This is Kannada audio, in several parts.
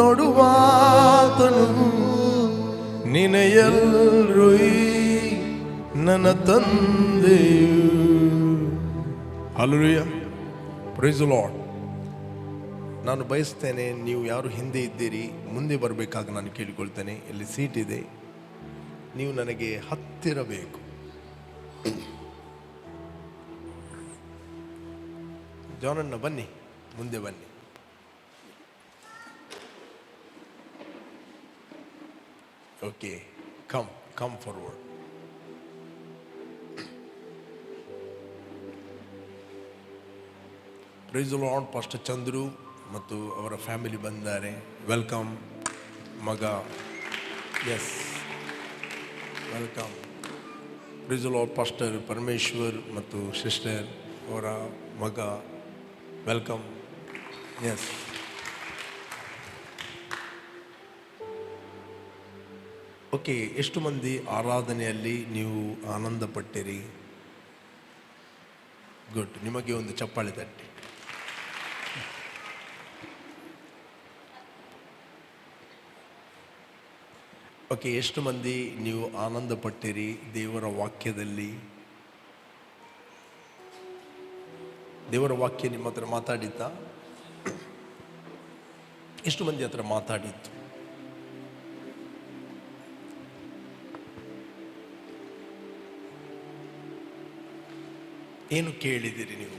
ನೋಡುವಾತನು ನಿನೆಯಲ್ರು ನನ್ನ ತಂದೆಯು. Hallelujah, praise the Lord. ನಾನು ಬಯಸ್ತೇನೆ, ನೀವು ಯಾರು ಹಿಂದೆ ಇದ್ದೀರಿ ಮುಂದೆ ಬರಬೇಕಾಗ ನಾನು ಕೇಳಿಕೊಳ್ತೇನೆ. ಇಲ್ಲಿ ಸೀಟ್ ಇದೆ, ನೀವು ನನಗೆ ಹತ್ತಿರ ಬೇಕು. ಜಾನಣ್ಣ ಬನ್ನಿ, ಮುಂದೆ ಬನ್ನಿ. Okay, come forward. Praise the Lord. Pastor Chandru ಮತ್ತು ಅವರ ಫ್ಯಾಮಿಲಿ ಬಂದಿದ್ದಾರೆ. ವೆಲ್ಕಮ್ ಮಗ. Yes, welcome. Praise the Lord. Pastor Parameshwar ಮತ್ತು ಸಿಸ್ಟರ್ ಅವರ ಮಗ. ವೆಲ್ಕಮ್. ಎಸ್. ಓಕೆ, ಎಷ್ಟು ಮಂದಿ ಆರಾಧನೆಯಲ್ಲಿ ನೀವು ಆನಂದ ಪಟ್ಟಿರಿ? ಗುಡ್. ನಿಮಗೆ ಒಂದು ಚಪ್ಪಾಳೆ ತಟ್ಟಿ. ಓಕೆ, ಎಷ್ಟು ಮಂದಿ ನೀವು ಆನಂದ ಪಟ್ಟಿರಿ ದೇವರ ವಾಕ್ಯದಲ್ಲಿ? ದೇವರ ವಾಕ್ಯ ನಿಮ್ಮ ಹತ್ರ ಮಾತಾಡಿದ್ದ? ಎಷ್ಟು ಮಂದಿ ಹತ್ರ ಮಾತಾಡಿತ್ತು? ಏನು ಕೇಳಿದಿರಿ ನೀವು?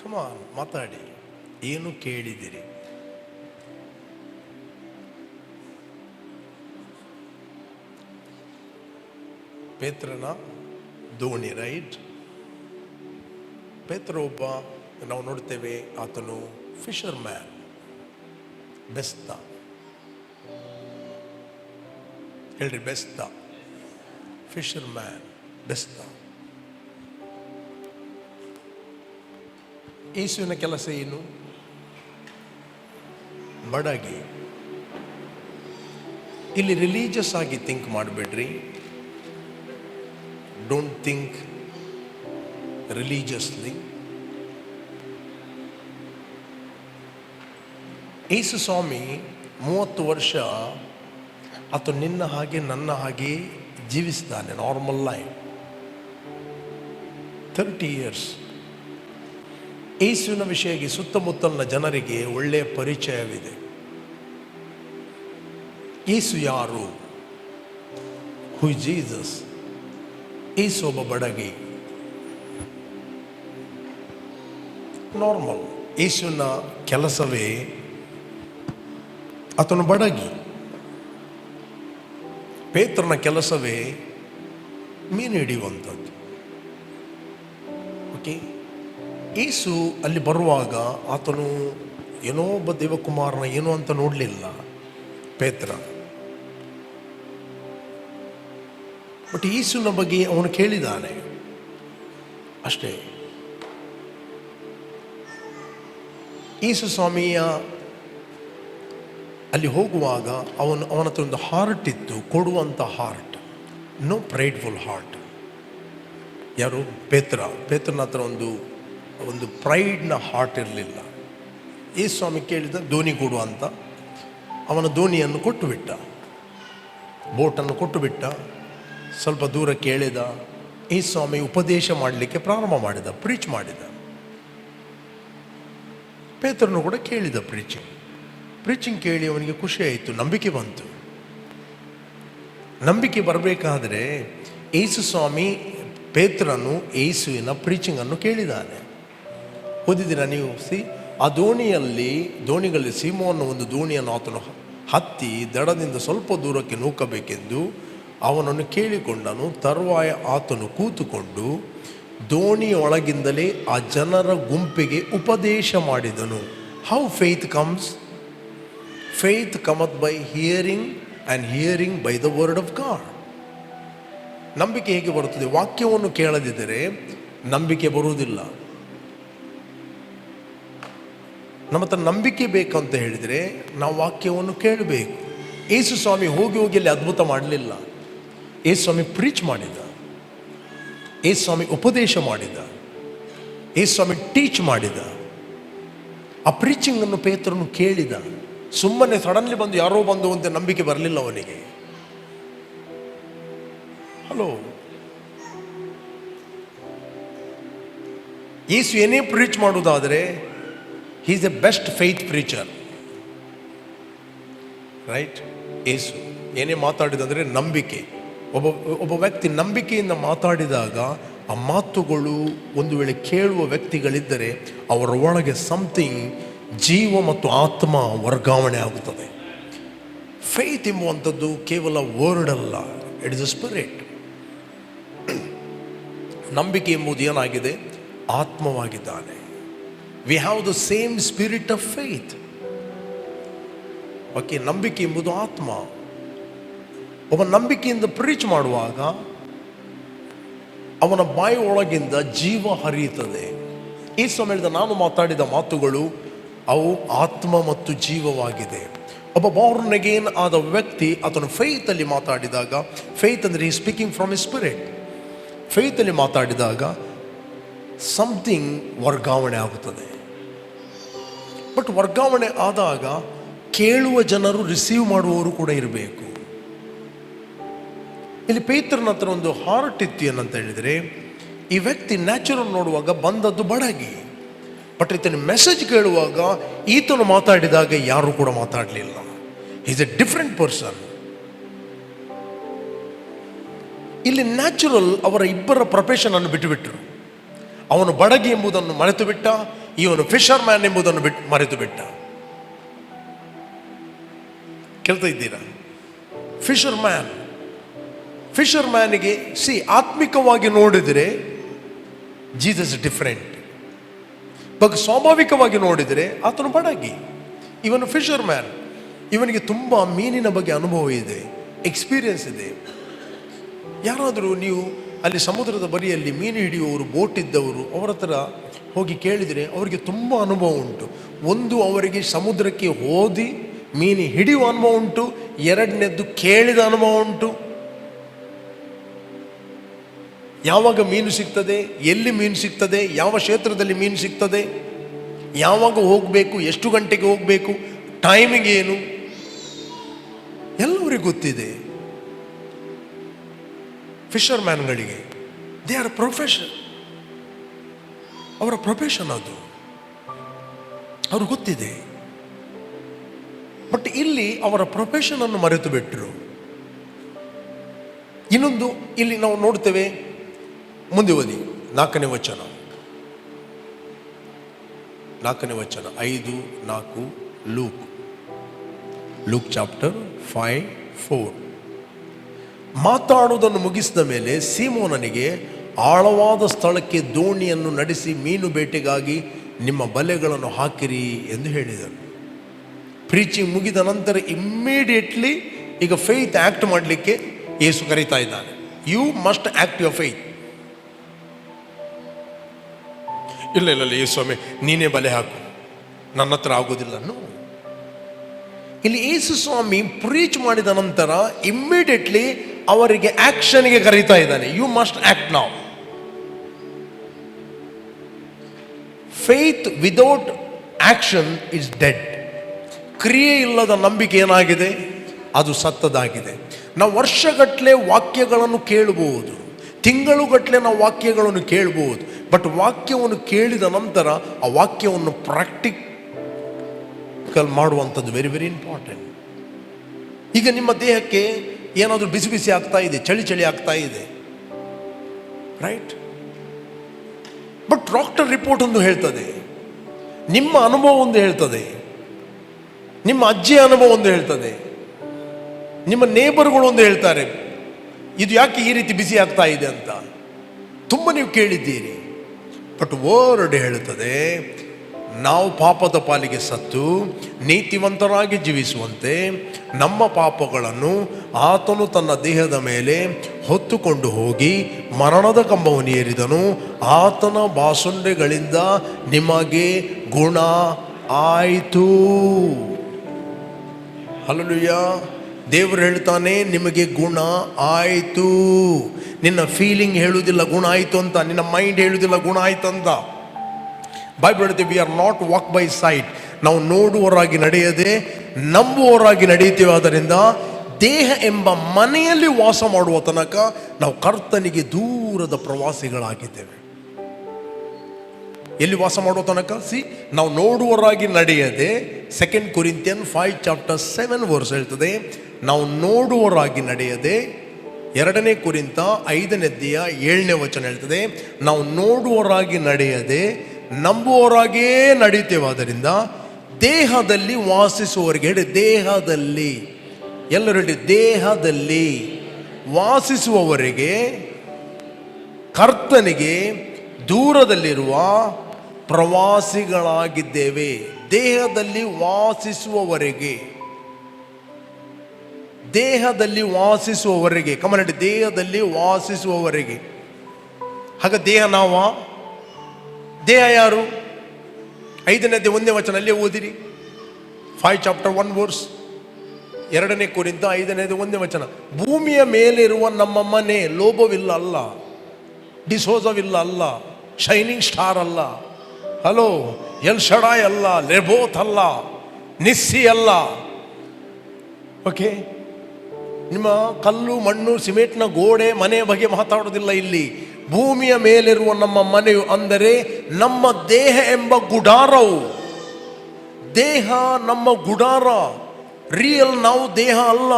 ಕಮಾನ್, ಮಾತಾಡಿ. ಏನು ಕೇಳಿದಿರಿ? ಪೇತ್ರನ ದೋಣಿ, ರೈಟ್? ಪೇತ್ರ ಒಬ್ಬ, ನಾವು ನೋಡ್ತೇವೆ, ಆತನು ಫಿಶರ್ ಮ್ಯಾನ್, ಬೆಸ್ತ. ಹೇಳ್ರಿ, ಬೆಸ್ತ. Fisher man, ಬೆಸ್ತ. ಯೇಸುವಿನ ಕೆಲಸ ಏನು? ಬಡಗಿ. ಇಲ್ಲಿ ರಿಲೀಜಿಯಸ್ ಆಗಿ ಥಿಂಕ್ ಮಾಡಬೇಡ್ರಿ. Don't think ರಿಲೀಜಿಯಸ್ಲಿ. ಯೇಸು ಸ್ವಾಮಿ 30 ವರ್ಷ ಆತ ನಿನ್ನ ಹಾಗೆ ನನ್ನ ಹಾಗೆ ಜೀವಿಸಿದ್ದಾನೆ. Normal life. 30 years. ಯೇಸುವಿನ ವಿಷಯಕ್ಕೆ ಸುತ್ತಮುತ್ತಲಿನ ಜನರಿಗೆ ಒಳ್ಳೆಯ ಪರಿಚಯವಿದೆ. ಯೇಸು ಯಾರು? Who is Jesus? ಯೇಸು ಒಬ್ಬ ಬಡಗಿ. ನಾರ್ಮಲ್. ಯೇಸುವಿನ ಕೆಲಸವೇ ಆತನು ಬಡಗಿ. ಪೇತ್ರನ ಕೆಲಸವೇ ಮೀನು ಹಿಡಿಯುವಂಥದ್ದು. ಓಕೆ, ಯೇಸು ಅಲ್ಲಿ ಬರುವಾಗ ಆತನು ಏನೋ ಒಬ್ಬ ದೇವಕುಮಾರನ ಏನೋ ಅಂತ ನೋಡಲಿಲ್ಲ ಪೇತ್ರ. ಬಟ್ ಯೇಸುವಿನ ಬಗ್ಗೆ ಅವನು ಕೇಳಿದಾನೆ ಅಷ್ಟೇ. ಯೇಸು ಸ್ವಾಮಿಯ ಅಲ್ಲಿ ಹೋಗುವಾಗ ಅವನ ಹತ್ರ ಒಂದು ಹಾರ್ಟ್ ಇತ್ತು, ಕೊಡುವಂಥ ಹಾರ್ಟ್. No ಪ್ರೈಡ್ಫುಲ್ heart. ಯಾರು? ಪೇತ್ರನ ಹತ್ರ ಒಂದು ಪ್ರೈಡ್ನ ಹಾರ್ಟ್ ಇರಲಿಲ್ಲ. ಯೇಸು ಸ್ವಾಮಿ ಕೇಳಿದ, ದೋಣಿ ಕೊಡು ಅಂತ. ಅವನ ದೋಣಿಯನ್ನು ಕೊಟ್ಟು ಬಿಟ್ಟ, ಬೋಟನ್ನು ಕೊಟ್ಟು ಬಿಟ್ಟ. ಸ್ವಲ್ಪ ದೂರ ಕೇಳಿದ. ಯೇಸು ಸ್ವಾಮಿ ಉಪದೇಶ ಮಾಡಲಿಕ್ಕೆ ಪ್ರಾರಂಭ ಮಾಡಿದ, ಪ್ರೀಚ್ ಮಾಡಿದ. ಪೇತ್ರನು ಕೂಡ ಕೇಳಿದ ಪ್ರೀಚಿಂಗ್ ಕೇಳಿ ಅವನಿಗೆ ಖುಷಿ ಆಯಿತು, ನಂಬಿಕೆ ಬಂತು. ನಂಬಿಕೆ ಬರಬೇಕಾದ್ರೆ ಯೇಸು ಸ್ವಾಮಿ ಪೇತ್ರನು ಯೇಸುವಿನ ಪ್ರೀಚಿಂಗನ್ನು ಕೇಳಿದ್ದಾನೆ. ಓದಿದ್ದೀರಾ ನೀವು? ಆ ದೋಣಿಗಳಲ್ಲಿ ಸೀಮೋನ ಒಂದು ದೋಣಿಯನ್ನು ಆತನು ಹತ್ತಿ ದಡದಿಂದ ಸ್ವಲ್ಪ ದೂರಕ್ಕೆ ನೂಕಬೇಕೆಂದು ಅವನನ್ನು ಕೇಳಿಕೊಂಡನು. ತರುವಾಯ ಆತನು ಕೂತುಕೊಂಡು ದೋಣಿಯೊಳಗಿಂದಲೇ ಆ ಜನರ ಗುಂಪಿಗೆ ಉಪದೇಶ ಮಾಡಿದನು. How faith comes? Faith cometh by hearing and hearing by the word of god. ನಂಬಿಕೆ ಹೇಗೆ ಬರುತ್ತದೆ? ವಾಕ್ಯವನ್ನು ಕೇಳದಿದ್ದರೆ ನಂಬಿಕೆ ಬರುವುದಿಲ್ಲ. ನಮ್ಮ ಹತ್ರ ನಂಬಿಕೆ ಬೇಕಂತ ಹೇಳಿದರೆ ನಾವು ವಾಕ್ಯವನ್ನು ಕೇಳಬೇಕು. ಯೇಸು ಸ್ವಾಮಿ ಹೋಗಿ ಅಲ್ಲಿ ಅದ್ಭುತ ಮಾಡಲಿಲ್ಲ. ಯೇಸು ಸ್ವಾಮಿ ಪ್ರೀಚ್ ಮಾಡಿದ, ಯೇಸು ಸ್ವಾಮಿ ಉಪದೇಶ ಮಾಡಿದ, ಯೇಸು ಸ್ವಾಮಿ ಟೀಚ್ ಮಾಡಿದ. ಆ ಪ್ರೀಚಿಂಗನ್ನು ಪೇತ್ರನು ಕೇಳಿದ. ಸುಮ್ಮನೆ ಸಡನ್ಲಿ ಬಂದು ಯಾರೋ ಬಂದು ಅಂತ ನಂಬಿಕೆ ಬರಲಿಲ್ಲ ಅವನಿಗೆ. ಹಲೋ, ಯೇಸು ಏನೇ ಪ್ರೀಚ್ ಮಾಡುವುದಾದರೆ he is a best faith preacher, right? Yesu ಏನೇ ಮಾತಾಡಿದಂದರೆ ನಂಬಿಕೆ. ಒಬ್ಬ ವ್ಯಕ್ತಿ ನಂಬಿಕೆಯಿಂದ ಮಾತಾಡಿದಾಗ ಆ ಮಾತುಗಳು ಒಂದು ವೇಳೆ ಕೇಳುವ ವ್ಯಕ್ತಿಗಳಿದ್ದರೆ ಅವರ ಒಳಗೆ ಸಮಥಿಂಗ್, ಜೀವ ಮತ್ತು ಆತ್ಮ ವರ್ಗಾವಣೆ ಆಗುತ್ತದೆ. ಫೇತ್ ಎಂಬುವಂಥದ್ದು ಕೇವಲ ವರ್ಡ್ ಅಲ್ಲ, ಇಟ್ ಇಸ್ ಅ ಸ್ಪಿರಿಟ್. ನಂಬಿಕೆ ಎಂಬುದು ಏನಾಗಿದೆ? ಆತ್ಮವಾಗಿದ್ದಾನೆ. We have the same spirit of faith. Okay, ನಂಬಿಕೆ ಎಂಬುದು ಆತ್ಮ. ಒಬ್ಬ ನಂಬಿಕೆಯಿಂದ ಪ್ರೀಚ್ ಮಾಡುವಾಗ ಅವನ ಬಾಯಿ ಒಳಗಿಂದ ಜೀವ ಹರಿಯುತ್ತದೆ. ಈ ಸಮಯದ ನಾನು ಮಾತಾಡಿದ ಮಾತುಗಳು ಅವು ಆತ್ಮ ಮತ್ತು ಜೀವವಾಗಿದೆ. ಒಬ್ಬ ಬಾರ್ನ್ ಅಗೇನ್ ಆದ ವ್ಯಕ್ತಿ ಆತನು ಫೇತಲ್ಲಿ ಮಾತಾಡಿದಾಗ, ಫೇತ್ ಅಂದರೆ ಈ ಸ್ಪೀಕಿಂಗ್ ಫ್ರಮ್ ಎ ಸ್ಪಿರಿಟ್, ಫೇತಲ್ಲಿ ಮಾತಾಡಿದಾಗ ಸಮಥಿಂಗ್ ವರ್ಗಾವಣೆ ಆಗುತ್ತದೆ. ಬಟ್ ವರ್ಗಾವಣೆ ಆದಾಗ ಕೇಳುವ ಜನರು ರಿಸೀವ್ ಮಾಡುವವರು ಕೂಡ ಇರಬೇಕು. ಇಲ್ಲಿ ಪೇತ್ರನ ಹತ್ರ ಒಂದು ಹಾರ್ಟ್ ಇತ್ತು. ಏನಂತ ಹೇಳಿದರೆ, ಈ ವ್ಯಕ್ತಿ ನ್ಯಾಚುರಲ್ ನೋಡುವಾಗ ಬಂದದ್ದು ಬಡಗಿ, ಬಟ್ ಈತನ ಮೆಸೇಜ್ ಕೇಳುವಾಗ ಈತನು ಮಾತಾಡಿದಾಗ ಯಾರು ಕೂಡ ಮಾತಾಡಲಿಲ್ಲ. Is a different person. ಇಲ್ಲಿ ನ್ಯಾಚುರಲ್ ಅವರ ಇಬ್ಬರ ಪ್ರೊಫೆಷನ್ ಅನ್ನು ಬಿಟ್ಟುಬಿಟ್ರು. ಅವನು ಬಡಗಿ ಎಂಬುದನ್ನು ಮರೆತು ಬಿಟ್ಟ, ಇವನು ಫಿಶರ್ ಮ್ಯಾನ್ ಎಂಬುದನ್ನು ಮರೆತು ಬಿಟ್ಟ. ಕೇಳ್ತಾ ಇದ್ದೀರಾ? ಫಿಶರ್ ಮ್ಯಾನಿಗೆ ಆತ್ಮಿಕವಾಗಿ ನೋಡಿದರೆ ಜೀಸಸ್ ಡಿಫ್ರೆಂಟ್, ಬಟ್ ಸ್ವಾಭಾವಿಕವಾಗಿ ನೋಡಿದರೆ ಆತನು ಬಡಗಿ, ಇವನು ಫಿಶರ್ ಮ್ಯಾನ್. ಇವನಿಗೆ ತುಂಬ ಮೀನಿನ ಬಗ್ಗೆ ಅನುಭವ ಇದೆ, ಎಕ್ಸ್ಪೀರಿಯನ್ಸ್ ಇದೆ. ಯಾರಾದರೂ ನೀವು ಅಲ್ಲಿ ಸಮುದ್ರದ ಬರಿಯಲ್ಲಿ ಮೀನು ಹಿಡಿಯುವವರು, ಬೋಟ್ ಇದ್ದವರು, ಅವರ ಹತ್ರ ಹೋಗಿ ಕೇಳಿದರೆ ಅವರಿಗೆ ತುಂಬ ಅನುಭವ ಉಂಟು. ಒಂದು, ಅವರಿಗೆ ಸಮುದ್ರಕ್ಕೆ ಹೋದಿ ಮೀನು ಹಿಡಿಯುವ ಅನುಭವ ಉಂಟು. ಎರಡನೇದ್ದು, ಕೇಳಿದ ಅನುಭವ ಉಂಟು. ಯಾವಾಗ ಮೀನು ಸಿಗ್ತದೆ, ಎಲ್ಲಿ ಮೀನು ಸಿಗ್ತದೆ, ಯಾವ ಕ್ಷೇತ್ರದಲ್ಲಿ ಮೀನು ಸಿಗ್ತದೆ, ಯಾವಾಗ ಹೋಗಬೇಕು, ಎಷ್ಟು ಗಂಟೆಗೆ ಹೋಗಬೇಕು, ಟೈಮಿಂಗ್ ಏನು, ಎಲ್ಲರಿಗೂ ಗೊತ್ತಿದೆ. ಫಿಶರ್ ಮ್ಯಾನ್ಗಳಿಗೆ ದೇ ಆರ್ ಪ್ರೊಫೆಷನ್, ಅವರ ಪ್ರೊಫೆಷನ್ ಅದು, ಅವ್ರಿಗೆ ಗೊತ್ತಿದೆ. ಬಟ್ ಇಲ್ಲಿ ಅವರ ಪ್ರೊಫೆಷನ್ ಅನ್ನು ಮರೆತು ಬಿಟ್ಟರು. ಇನ್ನೊಂದು ಇಲ್ಲಿ ನಾವು ನೋಡ್ತೇವೆ, ಮುಂದೆ ಓದಿ 4ನೇ ವಚನ 5-4 ಲೂಕ್ ಚಾಪ್ಟರ್ 5:4. ಮಾತಾಡುವುದನ್ನು ಮುಗಿಸಿದ ಮೇಲೆ ಸೀಮೋನನಿಗೆ, ಆಳವಾದ ಸ್ಥಳಕ್ಕೆ ದೋಣಿಯನ್ನು ನಡೆಸಿ ಮೀನು ಬೇಟೆಗಾಗಿ ನಿಮ್ಮ ಬಲೆಗಳನ್ನು ಹಾಕಿರಿ ಎಂದು ಹೇಳಿದನು. ಪ್ರೀಚಿಂಗ್ ಮುಗಿದ ನಂತರ ಇಮ್ಮಿಡಿಯೇಟ್ಲಿ ಈಗ ಫೇತ್ ಆಕ್ಟ್ ಮಾಡಲಿಕ್ಕೆ ಯೇಸು ಕರೀತಾ ಇದ್ದಾನೆ. You must act your faith. ಇಲ್ಲ ಯೇಸು ಸ್ವಾಮಿ, ನೀನೇ ಬಲೆ ಹಾಕು, ನನ್ನ ಹತ್ರ ಆಗೋದಿಲ್ಲ. ಇಲ್ಲಿ ಯೇಸು ಸ್ವಾಮಿ ಪ್ರೀಚ್ ಮಾಡಿದ ನಂತರ ಇಮ್ಮಿಡಿಯೇಟ್ಲಿ ಅವರಿಗೆ ಆಕ್ಷನ್ಗೆ ಕರೀತಾ ಇದ್ದಾನೆ. You must act now. Faith without action is dead. ಕ್ರಿಯೆ ಇಲ್ಲದ ನಂಬಿಕೆ ಏನಾಗಿದೆ? ಅದು ಸತ್ತದಾಗಿದೆ. ನಾವು ವರ್ಷಗಟ್ಟಲೆ ವಾಕ್ಯಗಳನ್ನು ಕೇಳಬಹುದು, ತಿಂಗಳುಗಟ್ಟಲೆ ನಾವು ವಾಕ್ಯಗಳನ್ನು ಕೇಳಬಹುದು, ಬಟ್ ವಾಕ್ಯವನ್ನು ಕೇಳಿದ ನಂತರ ಆ ವಾಕ್ಯವನ್ನು ಪ್ರಾಕ್ಟಿಕಲ್ ಮಾಡುವಂಥದ್ದು ವೆರಿ ವೆರಿ ಇಂಪಾರ್ಟೆಂಟ್. ಈಗ ನಿಮ್ಮ ದೇಹಕ್ಕೆ ಏನಾದರೂ ಬಿಸಿ ಬಿಸಿ ಆಗ್ತಾ ಇದೆ, ಚಳಿ ಚಳಿ ಆಗ್ತಾ ಇದೆ, ರೈಟ್? ಬಟ್ ಡಾಕ್ಟರ್ ರಿಪೋರ್ಟ್ ಒಂದು ಹೇಳ್ತದೆ, ನಿಮ್ಮ ಅನುಭವ ಒಂದು ಹೇಳ್ತದೆ, ನಿಮ್ಮ ಅಜ್ಜಿಯ ಅನುಭವ ಒಂದು ಹೇಳ್ತದೆ, ನಿಮ್ಮ ನೇಬರ್ಗಳು ಒಂದು ಹೇಳ್ತಾರೆ, ಇದು ಯಾಕೆ ಈ ರೀತಿ ಬಿಸಿ ಆಗ್ತಾ ಇದೆ ಅಂತ ತುಂಬ ನೀವು ಕೇಳಿದ್ದೀರಿ. ಬಟ್ ವರ್ಡ್ ಹೇಳುತ್ತದೆ, ನಾವು ಪಾಪದ ಪಾಲಿಗೆ ಸತ್ತು ನೀತಿವಂತರಾಗಿ ಜೀವಿಸುವಂತೆ ನಮ್ಮ ಪಾಪಗಳನ್ನು ಆತನು ತನ್ನ ದೇಹದ ಮೇಲೆ ಹೊತ್ತುಕೊಂಡು ಹೋಗಿ ಮರಣದ ಕಂಬವನ್ನು ಏರಿದನು. ಆತನ ಬಾಸುಂಡೆಗಳಿಂದ ನಿಮಗೆ ಗುಣ ಆಯಿತು. ಹಲ್ಲೆಲೂಯಾ. ದೇವರು ಹೇಳ್ತಾನೆ, ನಿಮಗೆ ಗುಣ ಆಯಿತು. ನಿನ್ನ ಫೀಲಿಂಗ್ ಹೇಳುವುದಿಲ್ಲ ಗುಣ ಆಯಿತು ಅಂತ, ನಿನ್ನ ಮೈಂಡ್ ಹೇಳುವುದಿಲ್ಲ ಗುಣ ಆಯಿತು ಅಂತ. ಬೈಬಲ್ ಹೇಳುತ್ತೆ, we are not walk by site. ನಾವು ನೋಡುವವರಾಗಿ ನಡೆಯದೆ ನಂಬುವವರಾಗಿ ನಡೆಯುತ್ತೇವೆ. ಆದ್ದರಿಂದ ದೇಹ ಎಂಬ ಮನೆಯಲ್ಲಿ ವಾಸ ಮಾಡುವ ತನಕ ನಾವು ಕರ್ತನಿಗೆ ದೂರದ ಪ್ರವಾಸಿಗಳಾಗಿದ್ದೇವೆ. ಎಲ್ಲಿ ವಾಸ ಮಾಡುವ ತನಕ? ನಾವು ನೋಡುವವರಾಗಿ ನಡೆಯದೆ, 2 ಕೊರಿಂಥಿಯನ್ 5:7 ಹೇಳ್ತದೆ, ನಾವು ನೋಡುವವರಾಗಿ ನಡೆಯದೆ. 2 ಕೊರಿಂಥ 5:7 ಹೇಳ್ತದೆ, ನಾವು ನೋಡುವವರಾಗಿ ನಡೆಯದೆ ನಂಬುವವರಾಗಿಯೇ ನಡೆಯುತ್ತೇವೆ. ಆದ್ದರಿಂದ ದೇಹದಲ್ಲಿ ವಾಸಿಸುವವರಿಗೆ ಹೇಳಿ, ದೇಹದಲ್ಲಿ, ಎಲ್ಲರೂ ಹೇಳಿ, ದೇಹದಲ್ಲಿ ವಾಸಿಸುವವರಿಗೆ ಕರ್ತನಿಗೆ ದೂರದಲ್ಲಿರುವ ಪ್ರವಾಸಿಗಳಾಗಿದ್ದೇವೆ. ದೇಹದಲ್ಲಿ ವಾಸಿಸುವವರೆಗೆ, ದೇಹದಲ್ಲಿ ವಾಸಿಸುವವರೆಗೆ, ಕಮನಡಿ, ದೇಹದಲ್ಲಿ ವಾಸಿಸುವವರೆಗೆ. ಹಾಗ ದೇಹ ನಾವ? ದೇಹ ಯಾರು? 5:1 ಅಲ್ಲೇ ಓದಿರಿ. 5:1 2 ಕೊರಿಂಥ 5:1. ಭೂಮಿಯ ಮೇಲಿರುವ ನಮ್ಮ ಮನೆ ಲೋಭವಿಲ್ಲ ಅಲ್ಲ, ಡಿಸೋಜವಿಲ್ಲ ಅಲ್ಲ, ಶೈನಿಂಗ್ ಸ್ಟಾರ್ ಅಲ್ಲ, ಹಲೋ, ಎಲ್ ಶಡಾಯ್ ಅಲ್ಲ, ಲೆಬೋತ್ ಅಲ್ಲ, ನಿಸ್ಸಿ ಅಲ್ಲ. ಓಕೆ, ನಿಮ್ಮ ಕಲ್ಲು ಮಣ್ಣು ಸಿಮೆಂಟ್ನ ಗೋಡೆ ಮನೆ ಬಗ್ಗೆ ಮಾತಾಡೋದಿಲ್ಲ ಇಲ್ಲಿ. ಭೂಮಿಯ ಮೇಲಿರುವ ನಮ್ಮ ಮನೆಯು ಅಂದರೆ ನಮ್ಮ ದೇಹ ಎಂಬ ಗುಡಾರವು. ದೇಹ ನಮ್ಮ ಗುಡಾರ. ರಿಯಲ್ ನಾವು ದೇಹ ಅಲ್ಲ,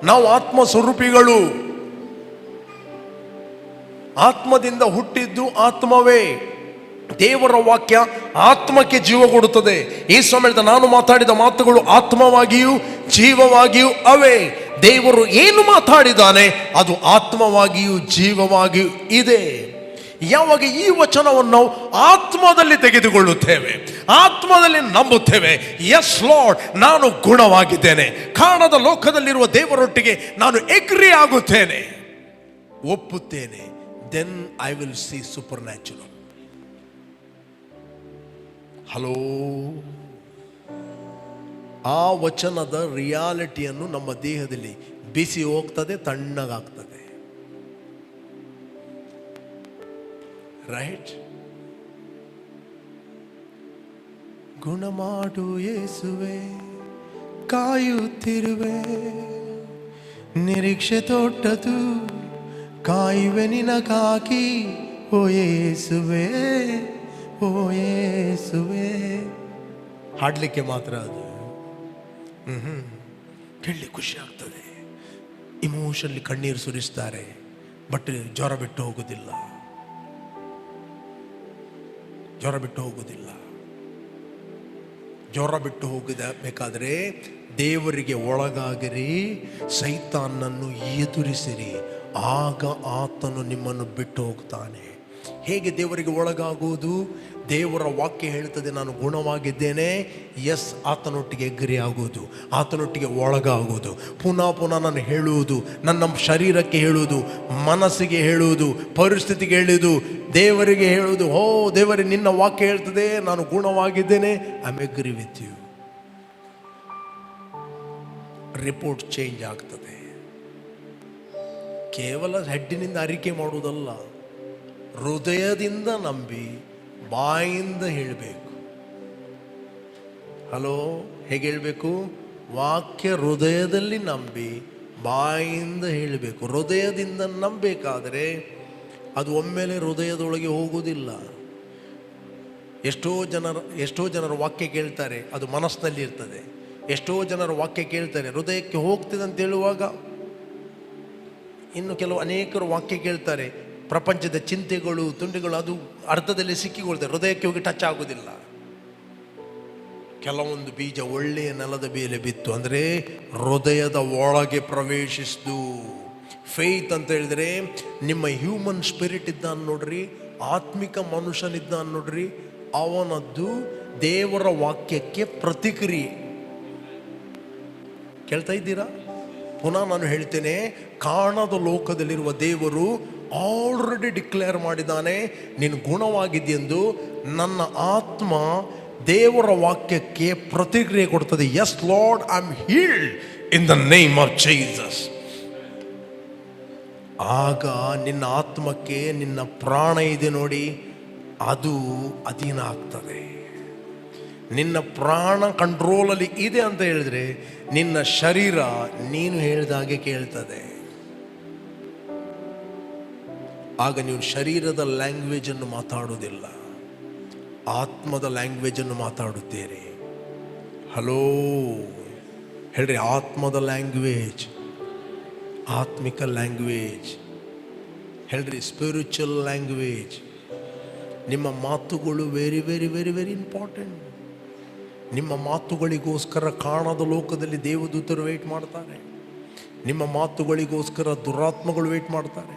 ನಾವು ಆತ್ಮ ಸ್ವರೂಪಿಗಳು. ಆತ್ಮದಿಂದ ಹುಟ್ಟಿದ್ದು ಆತ್ಮವೇ. ದೇವರ ವಾಕ್ಯ ಆತ್ಮಕ್ಕೆ ಜೀವ ಕೊಡುತ್ತದೆ. ಯೇಸು ಹೇಳಿದ, ನಾನು ಮಾತಾಡಿದ ಮಾತುಗಳು ಆತ್ಮವಾಗಿಯೂ ಜೀವವಾಗಿಯೂ ಅವೇ. ದೇವರು ಏನು ಮಾತಾಡಿದ್ದಾನೆ ಅದು ಆತ್ಮವಾಗಿಯೂ ಜೀವವಾಗಿಯೂ ಇದೆ. ಯಾವಾಗ ಈ ವಚನವನ್ನು ನಾವು ಆತ್ಮದಲ್ಲಿ ತೆಗೆದುಕೊಳ್ಳುತ್ತೇವೆ, ಆತ್ಮದಲ್ಲಿ ನಂಬುತ್ತೇವೆ, ಎಸ್ ಲಾರ್ಡ್, ನಾನು ಗುಣವಾಗಿದ್ದೇನೆ, ಕಾಣದ ಲೋಕದಲ್ಲಿರುವ ದೇವರೊಟ್ಟಿಗೆ ನಾನು ಎಗ್ರಿ ಆಗುತ್ತೇನೆ, ಒಪ್ಪುತ್ತೇನೆ, then I will see super natural. Hello, ಆ ವಚನದ ರಿಯಾಲಿಟಿಯನ್ನು ನಮ್ಮ ದೇಹದಲ್ಲಿ ಬಿಸಿ ಹೋಗ್ತದೆ, ತಣ್ಣಗಾಗ್ತದೆ. ರೈಟ್? ಗುಣಮಾಡು ಯೇಸುವೆ, ಕಾಯುತ್ತಿರುವೆ, ನಿರೀಕ್ಷೆ ತೊಟ್ಟದು ಕಾಯುವೆ ನಿನಗಾಗಿ, ಓ ಯೇಸುವೆ, ಓ ಯೇಸುವೆ. ಹಾಡಲಿಕ್ಕೆ ಮಾತ್ರ ಅದು, ಕೇಳಿ ಖುಷಿ ಆಗ್ತದೆ. ಇಮೋಷನ್ಲಿ ಕಣ್ಣೀರು ಸುರಿಸ್ತಾರೆ, ಬಟ್ ಜ್ವರ ಬಿಟ್ಟು ಹೋಗುವುದಿಲ್ಲ, ಜ್ವರ ಬಿಟ್ಟು ಹೋಗುವುದಿಲ್ಲ. ಜ್ವರ ಬಿಟ್ಟು ಹೋಗಬೇಕಾದ್ರೆ ದೇವರಿಗೆ ಒಳಗಾಗಿರಿ, ಸೈತಾನನ್ನು ಎದುರಿಸಿರಿ, ಆಗ ಆತನು ನಿಮ್ಮನ್ನು ಬಿಟ್ಟು ಹೋಗ್ತಾನೆ. ಹೇಗೆ ದೇವರಿಗೆ ಒಳಗಾಗುವುದು? ದೇವರ ವಾಕ್ಯ ಹೇಳ್ತದೆ, ನಾನು ಗುಣವಾಗಿದ್ದೇನೆ. ಎಸ್, ಆತನೊಟ್ಟಿಗೆ ಎಗ್ರಿ ಆಗುವುದು, ಆತನೊಟ್ಟಿಗೆ ಒಳಗಾಗುವುದು. ಪುನಃ ಪುನಃ ನಾನು ಹೇಳುವುದು, ನನ್ನ ಶರೀರಕ್ಕೆ ಹೇಳುವುದು, ಮನಸ್ಸಿಗೆ ಹೇಳುವುದು, ಪರಿಸ್ಥಿತಿಗೆ ಹೇಳುವುದು, ದೇವರಿಗೆ ಹೇಳುವುದು. ಓ ದೇವರೇ, ನಿನ್ನ ವಾಕ್ಯ ಹೇಳ್ತದೆ ನಾನು ಗುಣವಾಗಿದ್ದೇನೆ, I am agree with you. Report change ಆಗ್ತದೆ. ಕೇವಲ ಹೆಡ್ಡಿನಿಂದ ಅರಿಕೆ ಮಾಡುವುದಲ್ಲ, ಹೃದಯದಿಂದ ನಂಬಿ ಬಾಯಿಂದ ಹೇಳಬೇಕು. ಹಲೋ, ಹೇಗೆ ಹೇಳಬೇಕು? ವಾಕ್ಯ ಹೃದಯದಲ್ಲಿ ನಂಬಿ ಬಾಯಿಂದ ಹೇಳಬೇಕು. ಹೃದಯದಿಂದ ನಂಬಬೇಕಾದರೆ ಅದು ಒಮ್ಮೆಲೆ ಹೃದಯದೊಳಗೆ ಹೋಗುವುದಿಲ್ಲ. ಎಷ್ಟೋ ಜನರ ವಾಕ್ಯ ಕೇಳ್ತಾರೆ, ಅದು ಮನಸ್ಸಿನಲ್ಲಿ ಇರ್ತದೆ. ಎಷ್ಟೋ ಜನರ ವಾಕ್ಯ ಕೇಳ್ತಾರೆ, ಹೃದಯಕ್ಕೆ ಹೋಗ್ತದೆ ಅಂತ ಹೇಳುವಾಗ. ಇನ್ನು ಅನೇಕರು ವಾಕ್ಯ ಕೇಳ್ತಾರೆ, ಪ್ರಪಂಚದ ಚಿಂತೆಗಳು ತುಂಡಿಗಳು ಅದು ಅರ್ಥದಲ್ಲಿ ಸಿಕ್ಕಿಕೊಳ್ತಾರೆ, ಹೃದಯಕ್ಕೆ ಹೋಗಿ ಟಚ್ ಆಗೋದಿಲ್ಲ. ಕೆಲವೊಂದು ಬೀಜ ಒಳ್ಳೆಯ ನೆಲದ ಮೇಲೆ ಬಿತ್ತು, ಅಂದರೆ ಹೃದಯದ ಒಳಗೆ ಪ್ರವೇಶಿಸಿತು. ಫೇತ್ ಅಂತ ಹೇಳಿದರೆ ನಿಮ್ಮ ಹ್ಯೂಮನ್ ಸ್ಪಿರಿಟ್ ಇದ್ದಾನೆ ನೋಡ್ರಿ, ಆತ್ಮಿಕ ಮನುಷ್ಯನಿದ್ದಾನೆ ನೋಡ್ರಿ, ಅವನದ್ದು ದೇವರ ವಾಕ್ಯಕ್ಕೆ ಪ್ರತಿಕ್ರಿಯೆ. ಕೇಳ್ತಾ ಇದ್ದೀರಾ? ಪುನಃ ನಾನು ಹೇಳ್ತೇನೆ, ಕಾಣದ ಲೋಕದಲ್ಲಿರುವ ದೇವರು ಆಲ್ರೆಡಿ ಡಿಕ್ಲೇರ್ ಮಾಡಿದ್ದಾನೆ, ನೀನು ಗುಣವಾಗಿದ್ದೆಂದು. ನನ್ನ ಆತ್ಮ ದೇವರ ವಾಕ್ಯಕ್ಕೆ ಪ್ರತಿಕ್ರಿಯೆ ಕೊಡ್ತದೆ. S lord, I am healed in the name of Jesus. ಆಗ ನಿನ್ನ ಆತ್ಮಕ್ಕೆ, ನಿನ್ನ ಪ್ರಾಣ ಇದೆ ನೋಡಿ, ಅದು ಅಧೀನ ಆಗ್ತದೆ. ನಿನ್ನ ಪ್ರಾಣ ಕಂಟ್ರೋಲಲ್ಲಿ ಇದೆ ಅಂತ ಹೇಳಿದ್ರೆ ನಿನ್ನ ಶರೀರ ನೀನು ಹೇಳಿದಾಗೆ ಕೇಳ್ತದೆ. ಆಗ ನೀವು ಶರೀರದ ಲ್ಯಾಂಗ್ವೇಜನ್ನು ಮಾತಾಡುವುದಿಲ್ಲ, ಆತ್ಮದ ಲ್ಯಾಂಗ್ವೇಜನ್ನು ಮಾತಾಡುತ್ತೀರಿ. ಹಲೋ ಹೇಳ್ರಿ, ಆತ್ಮದ ಲ್ಯಾಂಗ್ವೇಜ್, ಆತ್ಮಿಕ ಲ್ಯಾಂಗ್ವೇಜ್ ಹೇಳ್ರಿ, ಸ್ಪಿರಿಚುವಲ್ ಲ್ಯಾಂಗ್ವೇಜ್. ನಿಮ್ಮ ಮಾತುಗಳು very very very very important. ನಿಮ್ಮ ಮಾತುಗಳಿಗೋಸ್ಕರ ಕಾಣದ ಲೋಕದಲ್ಲಿ ದೇವದೂತರು ವೇಟ್ ಮಾಡ್ತಾರೆ. ನಿಮ್ಮ ಮಾತುಗಳಿಗೋಸ್ಕರ ದುರಾತ್ಮಗಳು ವೇಟ್ ಮಾಡ್ತಾರೆ.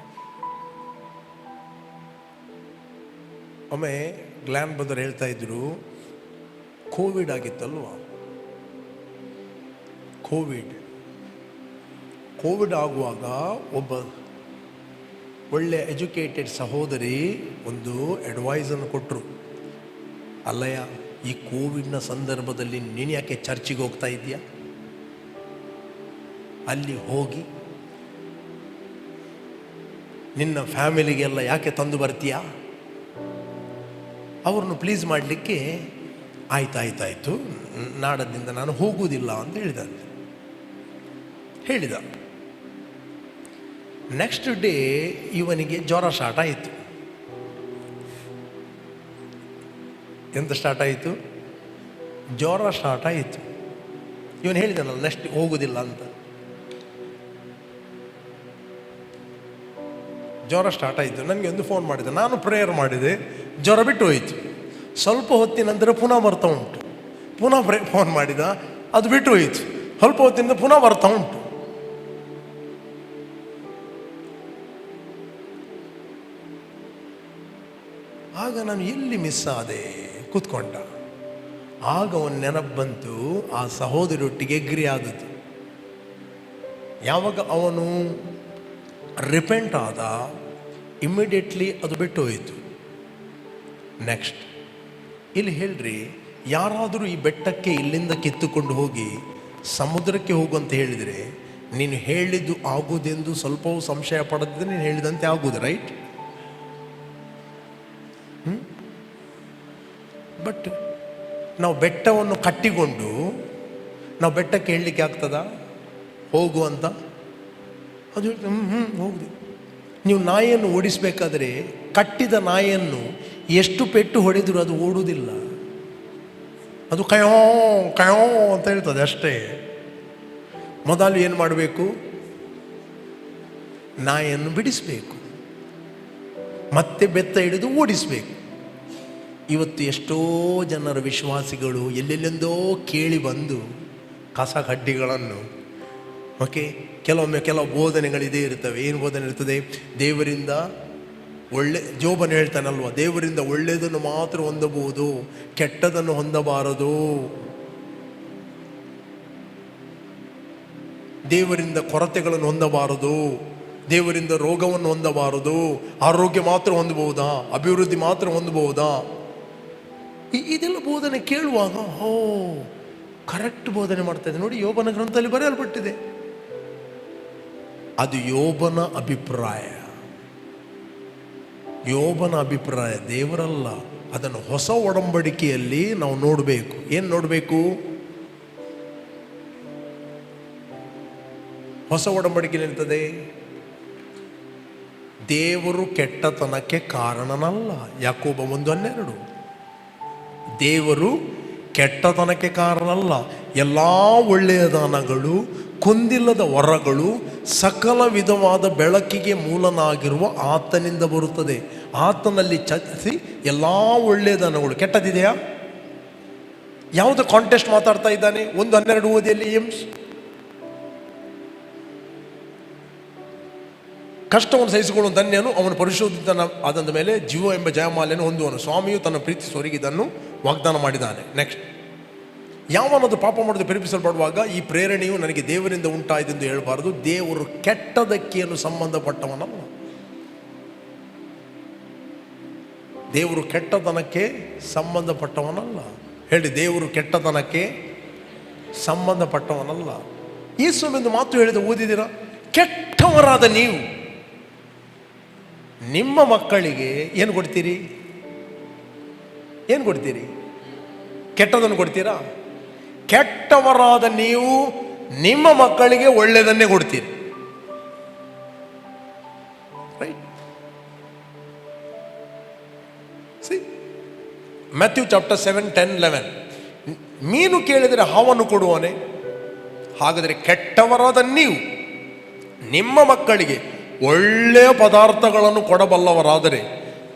ಒಮ್ಮೆ ಗ್ಲ್ಯಾನ್ ಬ್ರದರ್ ಹೇಳ್ತಾ ಇದ್ರು, ಕೋವಿಡ್ ಆಗಿತ್ತಲ್ವ, ಕೋವಿಡ್ ಆಗುವಾಗ ಒಬ್ಬ ಒಳ್ಳೆ ಎಜುಕೇಟೆಡ್ ಸಹೋದರಿ ಒಂದು ಅಡ್ವೈಸನ್ನು ಕೊಟ್ಟರು. ಅಲ್ಲಯ್ಯ, ಈ ಕೋವಿಡ್ನ ಸಂದರ್ಭದಲ್ಲಿ ನೀನು ಯಾಕೆ ಚರ್ಚಿಗೆ ಹೋಗ್ತಾ ಇದೆಯಾ? ಅಲ್ಲಿ ಹೋಗಿ ನಿನ್ನ ಫ್ಯಾಮಿಲಿಗೆಲ್ಲ ಯಾಕೆ ತಂದು ಬರ್ತೀಯಾ? ಅವ್ರನ್ನು ಪ್ಲೀಸ್ ಮಾಡಲಿಕ್ಕೆ ಆಯ್ತಾಯ್ತು, ನಾಡದಿಂದ ನಾನು ಹೋಗುವುದಿಲ್ಲ ಅಂತ ಹೇಳಿದ. ನೆಕ್ಸ್ಟ್ ಡೇ ಇವನಿಗೆ ಜ್ವರ ಸ್ಟಾರ್ಟ್ ಆಯಿತು. ಎಂತ ಸ್ಟಾರ್ಟ್ ಆಯಿತು? ಜ್ವರ ಸ್ಟಾರ್ಟ್ ಆಯಿತು. ಇವನು ಹೇಳಿದನಲ್ಲ ನೆಕ್ಸ್ಟ್ ಹೋಗುವುದಿಲ್ಲ ಅಂತ. ಜ್ವರ ಸ್ಟಾರ್ಟ್ ಆಯಿತು. ನನಗೆ ಒಂದು ಫೋನ್ ಮಾಡಿದೆ, ನಾನು ಪ್ರೇಯರ್ ಮಾಡಿದೆ, ಜ್ವರ ಬಿಟ್ಟು ಹೋಯಿತು. ಸ್ವಲ್ಪ ಹೊತ್ತಿನ ನಂತರ ಪುನಃ ಬರ್ತಾ ಉಂಟು. ಪುನಃ ಫೋನ್ ಮಾಡಿದ, ಅದು ಬಿಟ್ಟು ಹೋಯಿತು. ಸ್ವಲ್ಪ ಹೊತ್ತಿನಿಂದ ಪುನಃ ಬರ್ತಾ ಉಂಟು. ಆಗ ನಾನು ಎಲ್ಲಿ ಮಿಸ್ ಆದೆ ಕೂತ್ಕೊಂಡ. ಆಗ ಒಂದು ನೆನಪು ಬಂತು, ಆ ಸಹೋದರೊಟ್ಟಿಗೆ ಎಗ್ರಿ ಆದದ್ದು. ಯಾವಾಗ ಅವನು ರಿಪೆಂಟ್ ಆದ, ಇಮ್ಮಿಡಿಯೇಟ್ಲಿ ಅದು ಬಿಟ್ಟು ಹೋಯಿತು. ನೆಕ್ಸ್ಟ್ ಇಲ್ಲಿ ಹೇಳ್ರಿ, ಯಾರಾದರೂ ಈ ಬೆಟ್ಟಕ್ಕೆ ಇಲ್ಲಿಂದ ಕಿತ್ತುಕೊಂಡು ಹೋಗಿ ಸಮುದ್ರಕ್ಕೆ ಹೋಗುವಂತ ಹೇಳಿದರೆ ನೀನು ಹೇಳಿದ್ದು ಆಗುವುದೆಂದು ಸ್ವಲ್ಪವೂ ಸಂಶಯ ಪಡದಿದ್ರೆ ನೀನು ಹೇಳಿದಂತೆ ಆಗುವುದು, ರೈಟ್? ಬಟ್ ನಾವು ಬೆಟ್ಟವನ್ನು ಕಟ್ಟಿಕೊಂಡು ನಾವು ಬೆಟ್ಟಕ್ಕೆ ಹೇಳಲಿಕ್ಕೆ ಆಗ್ತದಾ ಹೋಗು ಅಂತ? ಅದು ಹೋಗುದು. ನೀವು ನಾಯಿಯನ್ನು ಓಡಿಸಬೇಕಾದ್ರೆ ಕಟ್ಟಿದ ನಾಯಿಯನ್ನು ಎಷ್ಟು ಪೆಟ್ಟು ಹೊಡೆದರೂ ಅದು ಓಡುವುದಿಲ್ಲ, ಅದು ಕಯೋ ಕಯೋ ಅಂತ ಹೇಳ್ತದೆ ಅಷ್ಟೇ. ಮೊದಲು ಏನು ಮಾಡಬೇಕು? ನಾಯಿಯನ್ನು ಬಿಡಿಸಬೇಕು, ಮತ್ತೆ ಬೆತ್ತ ಹಿಡಿದು ಓಡಿಸಬೇಕು. ಇವತ್ತು ಎಷ್ಟೋ ಜನರ ವಿಶ್ವಾಸಿಗಳು ಎಲ್ಲೆಲ್ಲೆಂದೋ ಕೇಳಿ ಬಂದು ಕಸ ಕಡ್ಡಿಗಳನ್ನು ಕೆಲವು ಬೋಧನೆಗಳಿದೇ ಇರ್ತವೆ. ಏನು ಬೋಧನೆ ಇರ್ತದೆ? ದೇವರಿಂದ ಜೋಬನು ಹೇಳ್ತಾನಲ್ವ, ದೇವರಿಂದ ಒಳ್ಳೆಯದನ್ನು ಮಾತ್ರ ಹೊಂದಬಹುದು, ಕೆಟ್ಟದನ್ನು ಹೊಂದಬಾರದು. ದೇವರಿಂದ ಕೊರತೆಗಳನ್ನು ಹೊಂದಬಾರದು, ದೇವರಿಂದ ರೋಗವನ್ನು ಹೊಂದಬಾರದು, ಆರೋಗ್ಯ ಮಾತ್ರ ಹೊಂದಬಹುದಾ, ಅಭಿವೃದ್ಧಿ ಮಾತ್ರ ಹೊಂದಬಹುದಾ? ಇದೆಲ್ಲ ಬೋಧನೆ ಕೇಳುವಾಗ ಕರೆಕ್ಟ್ ಬೋಧನೆ ಮಾಡ್ತಾ ಇದೆ ನೋಡಿ. ಯೋಬನ ಗ್ರಂಥದಲ್ಲಿ ಬರೆಯಲ್ಪಟ್ಟಿದೆ. ಅದು ಯೋಬನ ಅಭಿಪ್ರಾಯ, ದೇವರಲ್ಲ. ಅದನ್ನು ಹೊಸ ಒಡಂಬಡಿಕೆಯಲ್ಲಿ ನಾವು ನೋಡಬೇಕು. ಏನು ನೋಡಬೇಕು? ಹೊಸ ಒಡಂಬಡಿಕೆಯಲ್ಲಿ ಇರ್ತದೆ, ದೇವರು ಕೆಟ್ಟತನಕ್ಕೆ ಕಾರಣನಲ್ಲ. ಯಾಕೋಬ 1:12. ದೇವರು ಕೆಟ್ಟತನಕ್ಕೆ ಕಾರಣನಲ್ಲ. ಎಲ್ಲ ಒಳ್ಳೆಯ ದಾನಗಳು, ಕುಂದಿಲ್ಲದ ವರಗಳು, ಸಕಲ ವಿಧವಾದ ಬೆಳಕಿಗೆ ಮೂಲನಾಗಿರುವ ಆತನಿಂದ ಬರುತ್ತದೆ. ಆತನಲ್ಲಿ ಚರ್ಚಿಸಿ ಎಲ್ಲ ಒಳ್ಳೆಯ ದಾನಗಳು. ಕೆಟ್ಟದಿದೆಯಾ? ಯಾವುದು ಕಾಂಟೆಸ್ಟ್ ಮಾತಾಡ್ತಾ ಇದ್ದಾನೆ? 1:12 ಓದಿಯಲ್ಲಿ ಕಷ್ಟವನ್ನು ಸಹಿಸಿಕೊಳ್ಳುವ ಧನ್ಯನು, ಅವನು ಪರಿಶೋಧಿತನ ಆದಂದ ಮೇಲೆ ಜೀವ ಎಂಬ ಜಯಮಾಲೆಯನ್ನು ಹೊಂದುವನು. ಸ್ವಾಮಿಯು ತನ್ನ ಪ್ರೀತಿ ಸೊರಗಿದನ್ನು ವಾಗ್ದಾನ ಮಾಡಿದ್ದಾನೆ. ನೆಕ್ಸ್ಟ್, ಯಾವನದು ಪಾಪ ಮಾಡೋದು ಪ್ರೇರೇಪಿಸಲ್ಪಡುವಾಗ ಈ ಪ್ರೇರಣೆಯು ನನಗೆ ದೇವರಿಂದ ಉಂಟಾಯಿತೆಂದು ಹೇಳಬಾರದು. ದೇವರು ಕೆಟ್ಟದಕ್ಕೇನು ಸಂಬಂಧಪಟ್ಟವನಲ್ಲ. ದೇವರು ಕೆಟ್ಟತನಕ್ಕೆ ಸಂಬಂಧಪಟ್ಟವನಲ್ಲ. ಹೇಳಿ, ದೇವರು ಕೆಟ್ಟತನಕ್ಕೆ ಸಂಬಂಧಪಟ್ಟವನಲ್ಲ. ಯೇಸುವೆಂದು ಮಾತು ಹೇಳಿದ ಓದಿದ್ದೀರಾ? ಕೆಟ್ಟವರಾದ ನೀವು ನಿಮ್ಮ ಮಕ್ಕಳಿಗೆ ಏನು ಕೊಡ್ತೀರಿ? ಏನು ಕೊಡ್ತೀರಿ? ಕೆಟ್ಟದನ್ನು ಕೊಡ್ತೀರಾ? ಕೆಟ್ಟವರಾದ ನೀವು ನಿಮ್ಮ ಮಕ್ಕಳಿಗೆ ಒಳ್ಳೆಯದನ್ನೇ ಕೊಡ್ತೀರಿ. ರೈಟ್? Matthew chapter 7, 10, 11. ಮೀನು ಕೇಳಿದರೆ ಹಾವನ್ನು ಕೊಡುವನೆ, ಹಾಗಾದರೆ ಕೆಟ್ಟವರಾದ ನೀವು ನಿಮ್ಮ ಮಕ್ಕಳಿಗೆ ಒಳ್ಳೆಯ ಪದಾರ್ಥಗಳನ್ನು ಕೊಡಬಲ್ಲವರಾದರೆ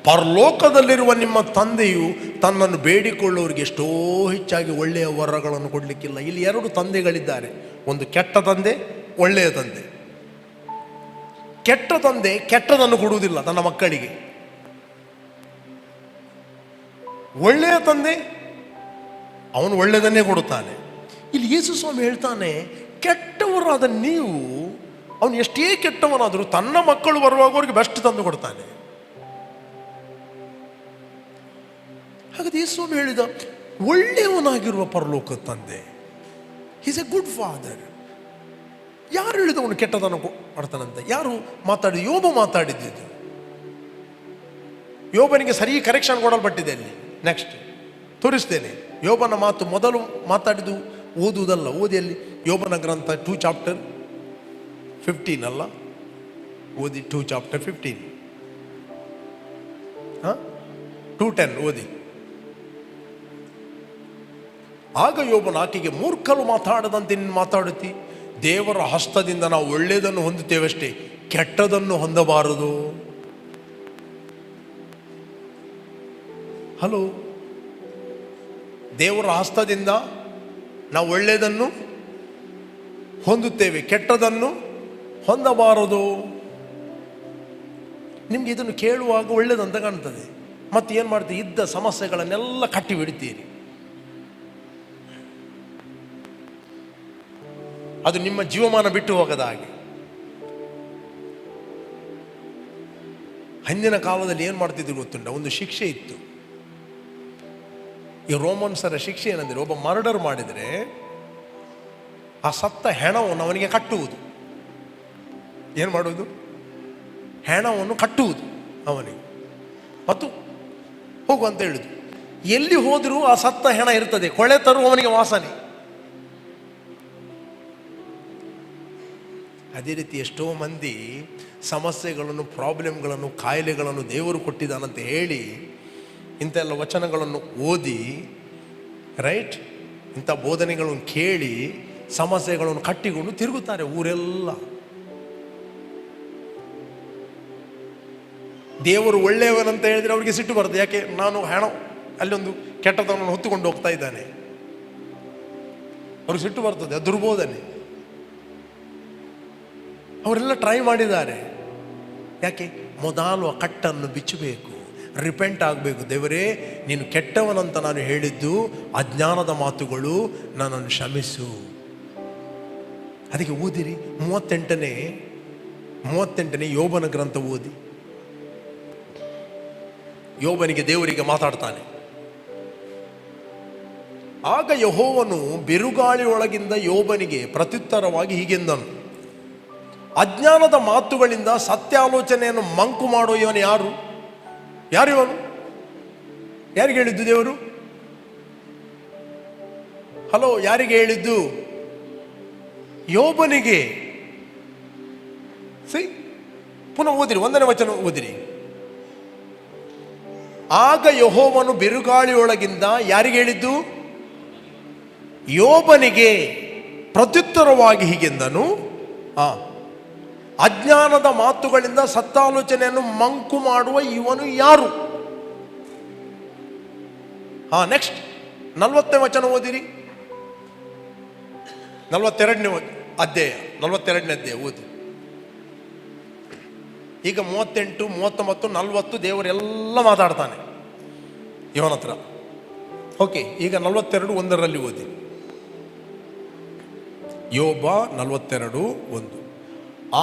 ಪರಲೋಕದಲ್ಲಿರುವ ನಿಮ್ಮ ತಂದೆಯು ತನ್ನನ್ನು ಬೇಡಿಕೊಳ್ಳುವವರಿಗೆ ಎಷ್ಟೋ ಹೆಚ್ಚಾಗಿ ಒಳ್ಳೆಯ ವರಗಳನ್ನು ಕೊಡಲಿಕ್ಕಿಲ್ಲ. ಇಲ್ಲಿ ಎರಡು ತಂದೆಗಳಿದ್ದಾರೆ, ಒಂದು ಕೆಟ್ಟ ತಂದೆ, ಒಳ್ಳೆಯ ತಂದೆ. ಕೆಟ್ಟ ತಂದೆ ಕೆಟ್ಟದನ್ನು ಕೊಡುವುದಿಲ್ಲ ತನ್ನ ಮಕ್ಕಳಿಗೆ. ಒಳ್ಳೆಯ ತಂದೆ ಅವನು ಒಳ್ಳೆಯದನ್ನೇ ಕೊಡುತ್ತಾನೆ. ಇಲ್ಲಿ ಯೇಸು ಸ್ವಾಮಿ ಹೇಳ್ತಾನೆ, ಕೆಟ್ಟವರಾದ ನೀವು, ಅವನು ಎಷ್ಟೇ ಕೆಟ್ಟವನಾದರೂ ತನ್ನ ಮಕ್ಕಳು ಬರುವಾಗ ಅವರಿಗೆ ಬೆಸ್ಟ್ ತಂದು ಕೊಡ್ತಾನೆ. ಹಾಗಾದ್ರೆ ಯೇಸು ಸ್ವಾಮಿ ಹೇಳಿದ ಒಳ್ಳೆಯವನಾಗಿರುವ ಪರಲೋಕ ತಂದೆ, ಈಸ್ ಎ ಗುಡ್ ಫಾದರ್. ಯಾರು ಹೇಳಿದವನು ಕೆಟ್ಟದನ್ನು ಮಾಡ್ತಾನಂತೆ? ಯಾರು ಮಾತಾಡಿದ? ಯೋಬ ಮಾತಾಡಿದ್ದು. ಯೋಬನಿಗೆ ಸರಿ ಕರೆಕ್ಷನ್ ಕೊಡಲ್ಪಟ್ಟಿದೆ ಅಲ್ಲಿ. ನೆಕ್ಸ್ಟ್ ತೋರಿಸ್ತೇನೆ. ಯೋಬನ ಮಾತು ಮೊದಲು ಮಾತಾಡಿದ್ದು ಓದುವುದಲ್ಲ, ಓದಿ ಅಲ್ಲಿ ಯೋಬನ ಗ್ರಂಥ 2 chapter 15 ಅಲ್ಲ, ಓದಿ 2 chapter 15, 2:10 ಓದಿ. ಆಗ ಯೋಬನ ಆಕೆಗೆ, ಮೂರ್ಖರು ಮಾತಾಡದಂತೆ ನೀನು ಮಾತಾಡುತ್ತಿ, ದೇವರ ಹಸ್ತದಿಂದ ನಾವು ಒಳ್ಳೆಯದನ್ನು ಹೊಂದುತ್ತೇವಷ್ಟೇ, ಕೆಟ್ಟದನ್ನು ಹೊಂದಬಾರದು. ಹಲೋ, ದೇವರ ಹಸ್ತದಿಂದ ನಾವು ಒಳ್ಳೆಯದನ್ನು ಹೊಂದುತ್ತೇವೆ, ಕೆಟ್ಟದನ್ನು ಹೊಂದಬಾರದು. ನಿಮ್ಗೆ ಇದನ್ನು ಕೇಳುವಾಗ ಒಳ್ಳೆಯದಂತ ಕಾಣ್ತದೆ, ಮತ್ತೆ ಏನು ಮಾಡ್ತೀವಿ? ಇದ್ದ ಸಮಸ್ಯೆಗಳನ್ನೆಲ್ಲ ಕಟ್ಟಿ ಬಿಡ್ತೀರಿ. ಅದು ನಿಮ್ಮ ಜೀವಮಾನ ಬಿಟ್ಟು ಹೋಗದ ಹಾಗೆ. ಹಿಂದಿನ ಕಾಲದಲ್ಲಿ ಏನು ಮಾಡ್ತಿದ್ರು ಗೊತ್ತುಂಟ? ಒಂದು ಶಿಕ್ಷೆ ಇತ್ತು. ಈ ರೋಮನ್ಸರ ಶಿಕ್ಷೆ ಏನಂದರೆ, ಒಬ್ಬ ಮರ್ಡರ್ ಮಾಡಿದರೆ ಆ ಸತ್ತ ಹೆಣವನ್ನು ಅವನಿಗೆ ಕಟ್ಟುವುದು. ಏನು ಮಾಡುವುದು? ಹೆಣವನ್ನು ಕಟ್ಟುವುದು ಅವನಿಗೆ, ಮತ್ತು ಹೋಗು ಅಂತ ಹೇಳುದು. ಎಲ್ಲಿ ಹೋದರೂ ಆ ಸತ್ತ ಹೆಣ ಇರ್ತದೆ, ಕೊಳೆ ತರುವವನಿಗೆ ವಾಸನೆ. ಅದೇ ರೀತಿ ಎಷ್ಟೋ ಮಂದಿ ಸಮಸ್ಯೆಗಳನ್ನು, ಪ್ರಾಬ್ಲಮ್ಗಳನ್ನು, ಕಾಯಿಲೆಗಳನ್ನು ದೇವರು ಕೊಟ್ಟಿದ್ದಾನಂತ ಹೇಳಿ ಇಂಥೆಲ್ಲ ವಚನಗಳನ್ನು ಓದಿ, ರೈಟ್, ಇಂಥ ಬೋಧನೆಗಳನ್ನು ಕೇಳಿ ಸಮಸ್ಯೆಗಳನ್ನು ಕಟ್ಟಿಕೊಂಡು ತಿರುಗುತ್ತಾರೆ ಊರೆಲ್ಲ. ದೇವರು ಒಳ್ಳೆಯವನಂತ ಹೇಳಿದರೆ ಅವರಿಗೆ ಸಿಟ್ಟು ಬರ್ತದೆ. ಯಾಕೆ? ನಾನು ಹೆಣ ಅಲ್ಲೊಂದು ಕೆಟ್ಟತನವನ್ನು ಹೊತ್ತುಕೊಂಡು ಹೋಗ್ತಾ ಇದ್ದಾನೆ, ಅವ್ರಿಗೆ ಸಿಟ್ಟು ಬರ್ತದೆ. ಅದು ದುರ್ಬೋಧನೆ. ಅವರೆಲ್ಲ ಟ್ರೈ ಮಾಡಿದ್ದಾರೆ. ಯಾಕೆ? ಮೊದಲು ಆ ಕಟ್ಟನ್ನು ಬಿಚ್ಚಬೇಕು, ರಿಪೆಂಟ್ ಆಗಬೇಕು. ದೇವರೇ, ನೀನು ಕೆಟ್ಟವನಂತ ನಾನು ಹೇಳಿದ್ದು ಅಜ್ಞಾನದ ಮಾತುಗಳು, ನನ್ನನ್ನು ಕ್ಷಮಿಸು. ಅದಕ್ಕೆ ಓದಿರಿ 38ನೇ ಯೋಬನ ಗ್ರಂಥ ಓದಿ. ಯೋಬನಿಗೆ ದೇವರಿಗೆ ಮಾತಾಡ್ತಾನೆ. ಆಗ ಯೆಹೋವನು ಬಿರುಗಾಳಿಯೊಳಗಿಂದ ಯೋಬನಿಗೆ ಪ್ರತ್ಯುತ್ತರವಾಗಿ ಹೀಗೆಂದನು, ಅಜ್ಞಾನದ ಮಾತುಗಳಿಂದ ಸತ್ಯಾಲೋಚನೆಯನ್ನು ಮಂಕು ಮಾಡೋ ಇವನು ಯಾರು? ಯಾರು ಇವನು? ಯಾರಿಗೆ ಹೇಳಿದ್ದು ದೇವರು? ಹಲೋ, ಯಾರಿಗೆ ಹೇಳಿದ್ದು? ಯೋಬನಿಗೆ. ಪುನಃ ಓದಿರಿ, 1ನೇ ವಚನ ಓದಿರಿ. ಆಗ ಯೆಹೋವನು ಬಿರುಗಾಳಿಯೊಳಗಿಂದ ಯಾರಿಗೆ ಹೇಳಿದ್ದು? ಯೋಬನಿಗೆ ಪ್ರತ್ಯುತ್ತರವಾಗಿ ಹೀಗೆಂದನು, ಅಜ್ಞಾನದ ಮಾತುಗಳಿಂದ ಸತ್ತಾಲೋಚನೆಯನ್ನು ಮಂಕು ಮಾಡುವ ಇವನು ಯಾರು? ನೆಕ್ಸ್ಟ್ 40ನೇ ವಚನ ಓದಿರಿ. 42ನೇ ಅಧ್ಯಾಯ ಓದಿ. ಈಗ 38, 39, 40 ದೇವರೆಲ್ಲ ಮಾತಾಡ್ತಾನೆ ಇವನ ಹತ್ರ. ಓಕೆ, ಈಗ 42, 1 ಓದಿ. ಯೋಬ 42:1.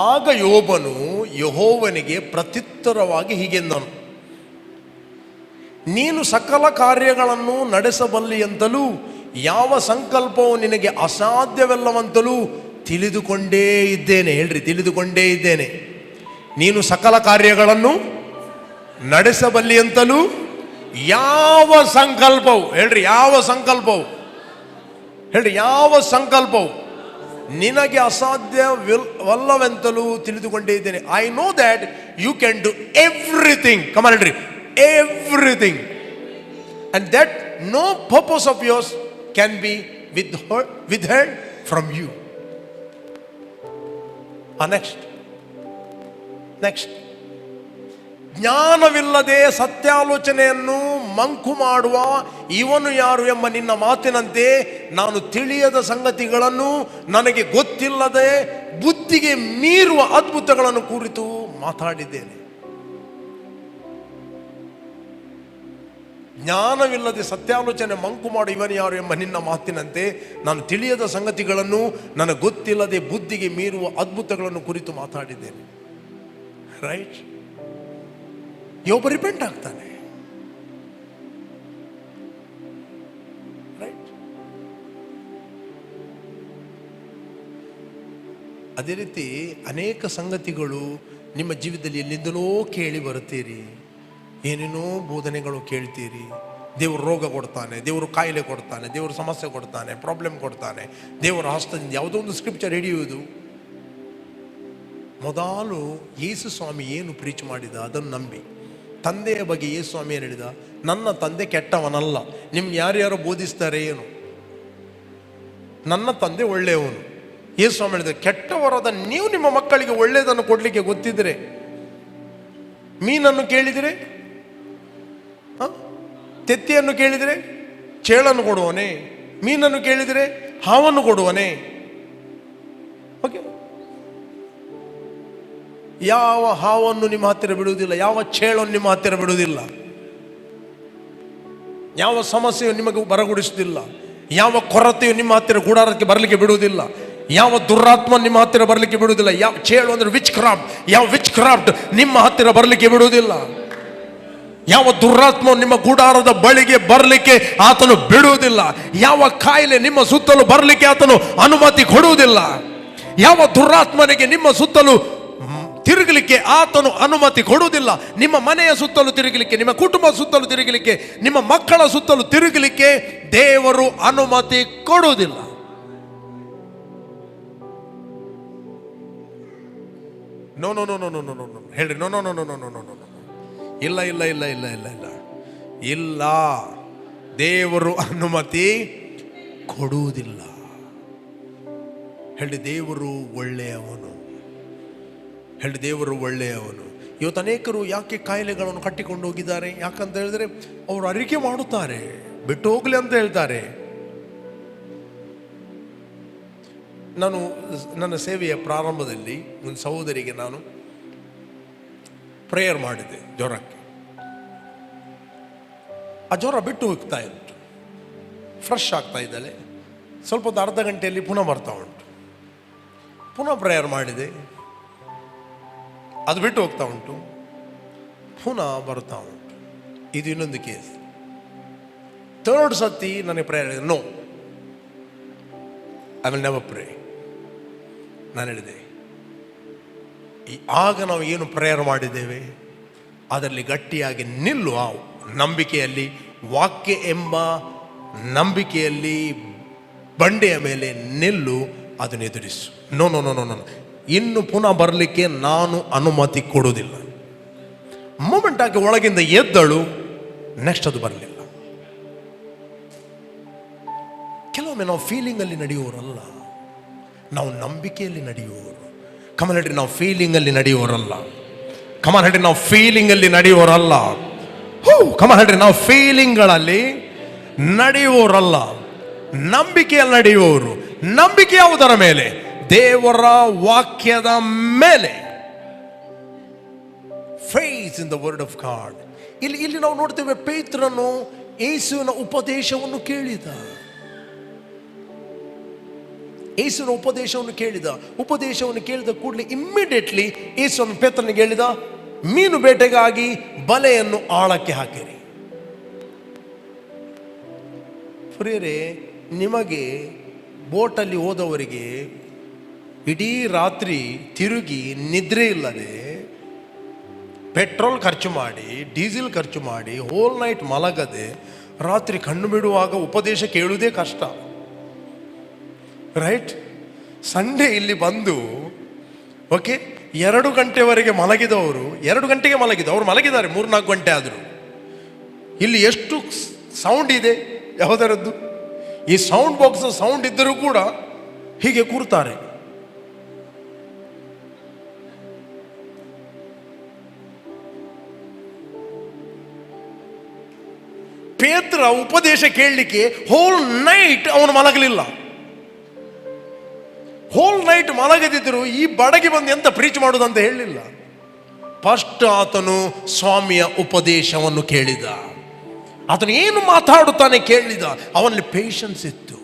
ಆಗ ಯೋಬನು ಯೆಹೋವನಿಗೆ ಪ್ರತ್ಯುತ್ತರವಾಗಿ ಹೀಗೆಂದನು, ನೀನು ಸಕಲ ಕಾರ್ಯಗಳನ್ನು ನಡೆಸಬಲ್ಲಿಯಂತಲೂ ಯಾವ ಸಂಕಲ್ಪವು ನಿನಗೆ ಅಸಾಧ್ಯವೆಲ್ಲವಂತಲೂ ತಿಳಿದುಕೊಂಡೇ ಇದ್ದೇನೆ. ಹೇಳ್ರಿ, ತಿಳಿದುಕೊಂಡೇ ಇದ್ದೇನೆ. ನೀನು ಸಕಲ ಕಾರ್ಯಗಳನ್ನು ನಡೆಸಬಲ್ಲಿಯಂತಲೂ ಯಾವ ಸಂಕಲ್ಪವು, ಹೇಳ್ರಿ ಯಾವ ಸಂಕಲ್ಪವು, ಹೇಳ್ರಿ ಯಾವ ಸಂಕಲ್ಪವು ನಿನಗೆ ಅಸಾಧ್ಯವಲ್ಲವೆಂತಲೂ ತಿಳಿದುಕೊಂಡಿದ್ದೇನೆ. I know that you can do everything. Come on ಹೇಳ್ರಿ, everything. And that no purpose of yours can be withheld from you. Next ಜ್ಞಾನವಿಲ್ಲದೆ ಸತ್ಯಾಲೋಚನೆಯನ್ನು ಮಂಕು ಮಾಡುವ ಇವನು ಯಾರು ಎಂಬ ನಿನ್ನ ಮಾತಿನಂತೆ ನಾನು ತಿಳಿಯದ ಸಂಗತಿಗಳನ್ನು ನನಗೆ ಗೊತ್ತಿಲ್ಲದೆ ಬುದ್ಧಿಗೆ ಮೀರುವ ಅದ್ಭುತಗಳನ್ನು ಕುರಿತು ಮಾತಾಡಿದ್ದೇನೆ. ಜ್ಞಾನವಿಲ್ಲದೆ ಸತ್ಯಾಲೋಚನೆ ಮಂಕು ಮಾಡು ಇವನು ಯಾರು ಎಂಬ ನಿನ್ನ ಮಾತಿನಂತೆ ನಾನು ತಿಳಿಯದ ಸಂಗತಿಗಳನ್ನು ನನಗೆ ಗೊತ್ತಿಲ್ಲದೆ ಬುದ್ಧಿಗೆ ಮೀರುವ ಅದ್ಭುತಗಳನ್ನು ಕುರಿತು ಮಾತಾಡಿದ್ದೇನೆ. ರೈಟ್? ಯೋಬ ರಿಪೆಂಟ್ ಆಗ್ತಾನೆ. ರೈಟ್? ಅದೇ ರೀತಿ ಅನೇಕ ಸಂಗತಿಗಳು ನಿಮ್ಮ ಜೀವಿತದಲ್ಲಿ ಎಲ್ಲಿಂದಲೋ ಕೇಳಿ ಬರುತ್ತೀರಿ, ಏನೇನೋ ಬೋಧನೆಗಳು ಕೇಳ್ತೀರಿ. ದೇವರು ರೋಗ ಕೊಡ್ತಾನೆ, ದೇವರು ಕಾಯಿಲೆ ಕೊಡ್ತಾನೆ, ದೇವರು ಸಮಸ್ಯೆ ಕೊಡ್ತಾನೆ, ಪ್ರಾಬ್ಲಮ್ ಕೊಡ್ತಾನೆ, ದೇವರ ಹಸ್ತದಿಂದ ಯಾವುದೋ ಒಂದು ಸ್ಕ್ರಿಪ್ಚರ್ ಹಿಡಿಯುವುದು. ಮೊದಲು ಯೇಸು ಸ್ವಾಮಿ ಏನು ಪ್ರೀಚ್ ಮಾಡಿದ ಅದನ್ನು ನಂಬಿ. ತಂದೆಯ ಬಗ್ಗೆ ಯೇಸು ಸ್ವಾಮಿ ಏನು ಹೇಳಿದ? ನನ್ನ ತಂದೆ ಕೆಟ್ಟವನಲ್ಲ. ನಿಮ್ಗೆ ಯಾರ್ಯಾರು ಬೋಧಿಸ್ತಾರೆ ಏನು? ನನ್ನ ತಂದೆ ಒಳ್ಳೆಯವನು. ಯೇಸು ಸ್ವಾಮಿ ಹೇಳಿದ, ಕೆಟ್ಟವರಾದ ನೀವು ನಿಮ್ಮ ಮಕ್ಕಳಿಗೆ ಒಳ್ಳೆಯದನ್ನು ಕೊಡಲಿಕ್ಕೆ ಗೊತ್ತಿದ್ರೆ, ಮೀನನ್ನು ಕೇಳಿದರೆ, ತೆತ್ತಿಯನ್ನು ಕೇಳಿದರೆ ಚೇಳನ್ನು ಕೊಡುವನೇ, ಮೀನನ್ನು ಕೇಳಿದರೆ ಹಾವನ್ನು ಕೊಡುವನೇ? ಓಕೆ, ಯಾವ ಹಾವನ್ನು ನಿಮ್ಮ ಹತ್ತಿರ ಬಿಡುವುದಿಲ್ಲ, ಯಾವ ಚೇಳನ್ನು ನಿಮ್ಮ ಹತ್ತಿರ ಬಿಡುವುದಿಲ್ಲ, ಯಾವ ಸಮಸ್ಯೆಯು ನಿಮಗೆ ಬರಗೊಡಿಸುವುದಿಲ್ಲ, ಯಾವ ಕೊರತೆಯು ನಿಮ್ಮ ಹತ್ತಿರ ಗುಡಾರಕ್ಕೆ ಬರಲಿಕ್ಕೆ ಬಿಡುವುದಿಲ್ಲ, ಯಾವ ದುರಾತ್ಮ ನಿಮ್ಮ ಹತ್ತಿರ ಬರಲಿಕ್ಕೆ ಬಿಡುವುದಿಲ್ಲ. ಯಾವ ಚೇಳು ಅಂದ್ರೆ ವಿಚ್ ಕ್ರಾಫ್ಟ್, ಯಾವ ವಿಚ್ ಕ್ರಾಫ್ಟ್ ನಿಮ್ಮ ಹತ್ತಿರ ಬರಲಿಕ್ಕೆ ಬಿಡುವುದಿಲ್ಲ. ಯಾವ ದುರಾತ್ಮ ನಿಮ್ಮ ಗುಡಾರದ ಬಳಿಗೆ ಬರಲಿಕ್ಕೆ ಆತನು ಬಿಡುವುದಿಲ್ಲ. ಯಾವ ಕಾಯಿಲೆ ನಿಮ್ಮ ಸುತ್ತಲೂ ಬರಲಿಕ್ಕೆ ಆತನು ಅನುಮತಿ ಕೊಡುವುದಿಲ್ಲ. ಯಾವ ದುರಾತ್ಮನಿಗೆ ನಿಮ್ಮ ಸುತ್ತಲೂ ತಿರುಗಲಿಕ್ಕೆ ಆತನು ಅನುಮತಿ ಕೊಡುವುದಿಲ್ಲ. ನಿಮ್ಮ ಮನೆಯ ಸುತ್ತಲೂ ತಿರುಗಲಿಕ್ಕೆ, ನಿಮ್ಮ ಕುಟುಂಬದ ಸುತ್ತಲೂ ತಿರುಗಲಿಕ್ಕೆ, ನಿಮ್ಮ ಮಕ್ಕಳ ಸುತ್ತಲೂ ತಿರುಗಲಿಕ್ಕೆ ದೇವರು ಅನುಮತಿ ಕೊಡುವುದಿಲ್ಲ. No no no no no no no ಹೇಳ್ರಿ, no no no no no no no no ಇಲ್ಲ ಇಲ್ಲ ಇಲ್ಲ ಇಲ್ಲ ಇಲ್ಲ ಇಲ್ಲ ಇಲ್ಲ, ದೇವರು ಅನುಮತಿ ಕೊಡುವುದಿಲ್ಲ. ಹೇಳಿ, ದೇವರು ಒಳ್ಳೆಯವನು. ಹೇಳಿ, ದೇವರು ಒಳ್ಳೆಯವನು. ಇವತ್ತು ಅನೇಕರು ಯಾಕೆ ಕಾಯಿಲೆಗಳನ್ನು ಕಟ್ಟಿಕೊಂಡು ಹೋಗಿದ್ದಾರೆ? ಯಾಕಂತ ಹೇಳಿದ್ರೆ ಅವರು ಅರಿಕೆ ಮಾಡುತ್ತಾರೆ, ಬಿಟ್ಟು ಹೋಗ್ಲಿ ಅಂತ ಹೇಳ್ತಾರೆ. ನಾನು ನನ್ನ ಸೇವೆಯ ಪ್ರಾರಂಭದಲ್ಲಿ ಒಂದು ಸಹೋದರಿಗೆ ನಾನು ಪ್ರೇಯರ್ ಮಾಡಿದೆ ಜ್ವರಕ್ಕೆ. ಆ ಜ್ವರ ಬಿಟ್ಟು ಹೋಗ್ತಾ ಉಂಟು, ಫ್ರೆಶ್ ಆಗ್ತಾ ಇದ್ದಾಳೆ. ಸ್ವಲ್ಪ ಒಂದು ಅರ್ಧ ಗಂಟೆಯಲ್ಲಿ ಪುನಃ ಬರ್ತಾ ಉಂಟು. ಪುನಃ ಪ್ರೇಯರ್ ಮಾಡಿದೆ, ಅದು ಬಿಟ್ಟು ಹೋಗ್ತಾ ಉಂಟು, ಪುನಃ ಬರ್ತಾ ಉಂಟು. ಇದು ಇನ್ನೊಂದು ಕೇಸ್. ಥರ್ಡ್ ಸತಿ ನನಗೆ ಪ್ರೇಯರ್ ಹೇಳಿದೆ, no, I will never pray. ನಾನು ಹೇಳಿದೆ, ಆಗ ನಾವು ಏನು ಪ್ರೇಯರ್ ಮಾಡಿದ್ದೇವೆ ಅದರಲ್ಲಿ ಗಟ್ಟಿಯಾಗಿ ನಿಲ್ಲು. ಆ ನಂಬಿಕೆಯಲ್ಲಿ, ವಾಕ್ಯ ಎಂಬ ನಂಬಿಕೆಯಲ್ಲಿ ಬಂಡೆಯ ಮೇಲೆ ನಿಲ್ಲು, ಅದನ್ನು ಎದುರಿಸು. No no no no no ಇನ್ನು ಪುನಃ ಬರಲಿಕ್ಕೆ ನಾನು ಅನುಮತಿ ಕೊಡುವುದಿಲ್ಲ. ಮೂಮೆಂಟ್ ಆಗಿ ಒಳಗಿಂದ ಎದ್ದಳು, ನೆಕ್ಸ್ಟ್ ಅದು ಬರಲಿಲ್ಲ. ಕೆಲವೊಮ್ಮೆ ನಾವು ಫೀಲಿಂಗಲ್ಲಿ ನಡೆಯುವವರಲ್ಲ, ನಾವು ನಂಬಿಕೆಯಲ್ಲಿ ನಡೆಯುವವರು. ಕಮನ್ ಹೇಳ್ರಿ, ನಾವು ಫೀಲಿಂಗಲ್ಲಿ ನಡೆಯುವವರಲ್ಲ. ಕಮನ್ ಹೇಳ್ರಿ, ನಾವು ಫೀಲಿಂಗಲ್ಲಿ ನಡೆಯುವವರಲ್ಲ. ಕಮನ್ ಹೇಳ್ರಿ, ನಾವು ಫೀಲಿಂಗ್ಗಳಲ್ಲಿ ನಡೆಯುವವರಲ್ಲ, ನಂಬಿಕೆಯಲ್ಲಿ ನಡೆಯುವವರು. ನಂಬಿಕೆ ಯಾವುದರ ಮೇಲೆ? ದೇವರ ವಾಕ್ಯದ ಮೇಲೆ. Faith in the word of god. ಇಲ್ಲಿ ನಾವು ನೋಡ್ತೇವೆ, ಪೇತ್ರನು ಯೇಸುವಿನ ಉಪದೇಶವನ್ನು ಕೇಳಿದ. ಯೇಸುವಿನ ಉಪದೇಶವನ್ನು ಕೇಳಿದ ಕೂಡಲೇ ಇಮ್ಮಿಡಿಯೇಟ್ಲಿ ಯೇಸುವನ್ನು ಪೇತ್ರನಿಗೆ ಹೇಳಿದ, ಮೀನು ಬೇಟೆಗಾಗಿ ಬಲೆಯನ್ನು ಆಳಕ್ಕೆ ಹಾಕಿರಿ. ಪ್ರಿಯರೇ, ನಿಮಗೆ ಬೋಟಲ್ಲಿ ಹೋದವರಿಗೆ ಇಡೀ ರಾತ್ರಿ ತಿರುಗಿ ನಿದ್ರೆ ಇಲ್ಲದೆ ಪೆಟ್ರೋಲ್ ಖರ್ಚು ಮಾಡಿ, ಡೀಸೆಲ್ ಖರ್ಚು ಮಾಡಿ, ಹೋಲ್ ನೈಟ್ ಮಲಗದೆ ರಾತ್ರಿ ಕಣ್ಣು ಬಿಡುವಾಗ ಉಪದೇಶ ಕೇಳುವುದೇ ಕಷ್ಟ, ರೈಟ್? ಸಂಡೇ ಇಲ್ಲಿ ಬಂದು ಓಕೆ 2 ಗಂಟೆವರೆಗೆ ಮಲಗಿದವರು 2 ಗಂಟೆಗೆ ಅವ್ರು ಮಲಗಿದ್ದಾರೆ 3-4 ಗಂಟೆ ಆದರೂ. ಇಲ್ಲಿ ಎಷ್ಟು ಸೌಂಡ್ ಇದೆ ಯಾವುದರದ್ದು? ಈ ಸೌಂಡ್ ಬಾಕ್ಸ್ ಸೌಂಡ್ ಇದ್ದರೂ ಕೂಡ ಹೀಗೆ ಕೂರ್ತಾರೆ. ಪೇತ್ರ ಉಪದೇಶ ಕೇಳಲಿಕ್ಕೆ ಹೋಲ್ ನೈಟ್ ಅವನು ಮಲಗಲಿಲ್ಲ. ಹೋಲ್ ನೈಟ್ ಮಲಗದಿದ್ದರು ಈ ಬಡಗಿ ಬಂದು ಎಂತ ಪ್ರೀಚ್ ಮಾಡುವುದಂತ ಹೇಳಲಿಲ್ಲ. ಫಸ್ಟ್ ಆತನು ಸ್ವಾಮಿಯ ಉಪದೇಶವನ್ನು ಕೇಳಿದ. ಆತನು ಏನು ಮಾತಾಡುತ್ತಾನೆ ಕೇಳಿದ. ಅವನಲ್ಲಿ ಪೇಷನ್ಸ್ ಇತ್ತು.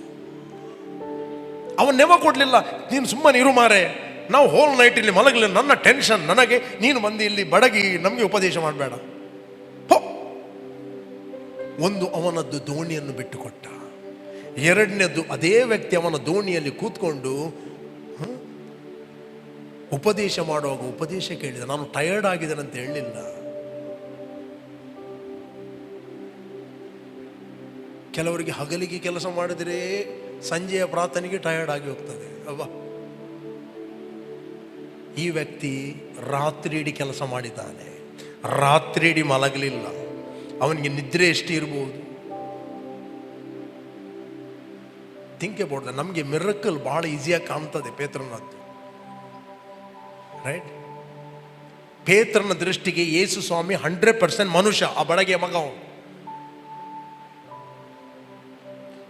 ಅವನು ನೆವ ಕೊಡಲಿಲ್ಲ, ನೀನು ಸುಮ್ಮನೆ ಇರು ಮಾರೆ, ನಾವು ಹೋಲ್ ನೈಟ್ ಇಲ್ಲಿ ಮಲಗಲಿಲ್ಲ, ನನ್ನ ಟೆನ್ಷನ್ ನನಗೆ, ನೀನು ಬಂದು ಇಲ್ಲಿ ಬಡಗಿ ನಮಗೆ ಉಪದೇಶ ಮಾಡಬೇಡ. ಒಂದು ಅವನದ್ದು ದೋಣಿಯನ್ನು ಬಿಟ್ಟುಕೊಟ್ಟ. ಎರಡನೇದ್ದು ಅದೇ ವ್ಯಕ್ತಿ ಅವನ ದೋಣಿಯಲ್ಲಿ ಕೂತ್ಕೊಂಡು ಉಪದೇಶ ಮಾಡುವಾಗ ಉಪದೇಶ ಕೇಳಿದ. ನಾನು ಟಯರ್ಡ್ ಆಗಿದ್ದೇನೆ ಅಂತ ಹೇಳಲಿಲ್ಲ. ಕೆಲವರಿಗೆ ಹಗಲಿಗೆ ಕೆಲಸ ಮಾಡಿದರೆ ಸಂಜೆಯ ಪ್ರಾರ್ಥನೆಗೆ ಟಯರ್ಡ್ ಆಗಿ ಹೋಗ್ತದೆ ಅಲ್ವಾ? ಈ ವ್ಯಕ್ತಿ ರಾತ್ರಿ ಇಡೀ ಕೆಲಸ ಮಾಡಿದ್ದಾನೆ, ರಾತ್ರಿ ಇಡೀ ಮಲಗಲಿಲ್ಲ. ಅವನಿಗೆ ನಿದ್ರೆ ಎಷ್ಟು ಇರ್ಬೋದು? Think about that. ನಮಗೆ ಮಿರಕಲ್ ಬಹಳ ಈಸಿಯಾಗಿ ಕಾಣ್ತದೆ ಪೇತ್ರನದ್ದು, ರೈಟ್? ಪೇತ್ರನ ದೃಷ್ಟಿಗೆ ಯೇಸು ಸ್ವಾಮಿ 100% ಮನುಷ್ಯ, ಆ ಬಡಗೆಯ ಮಗ ಅವನು.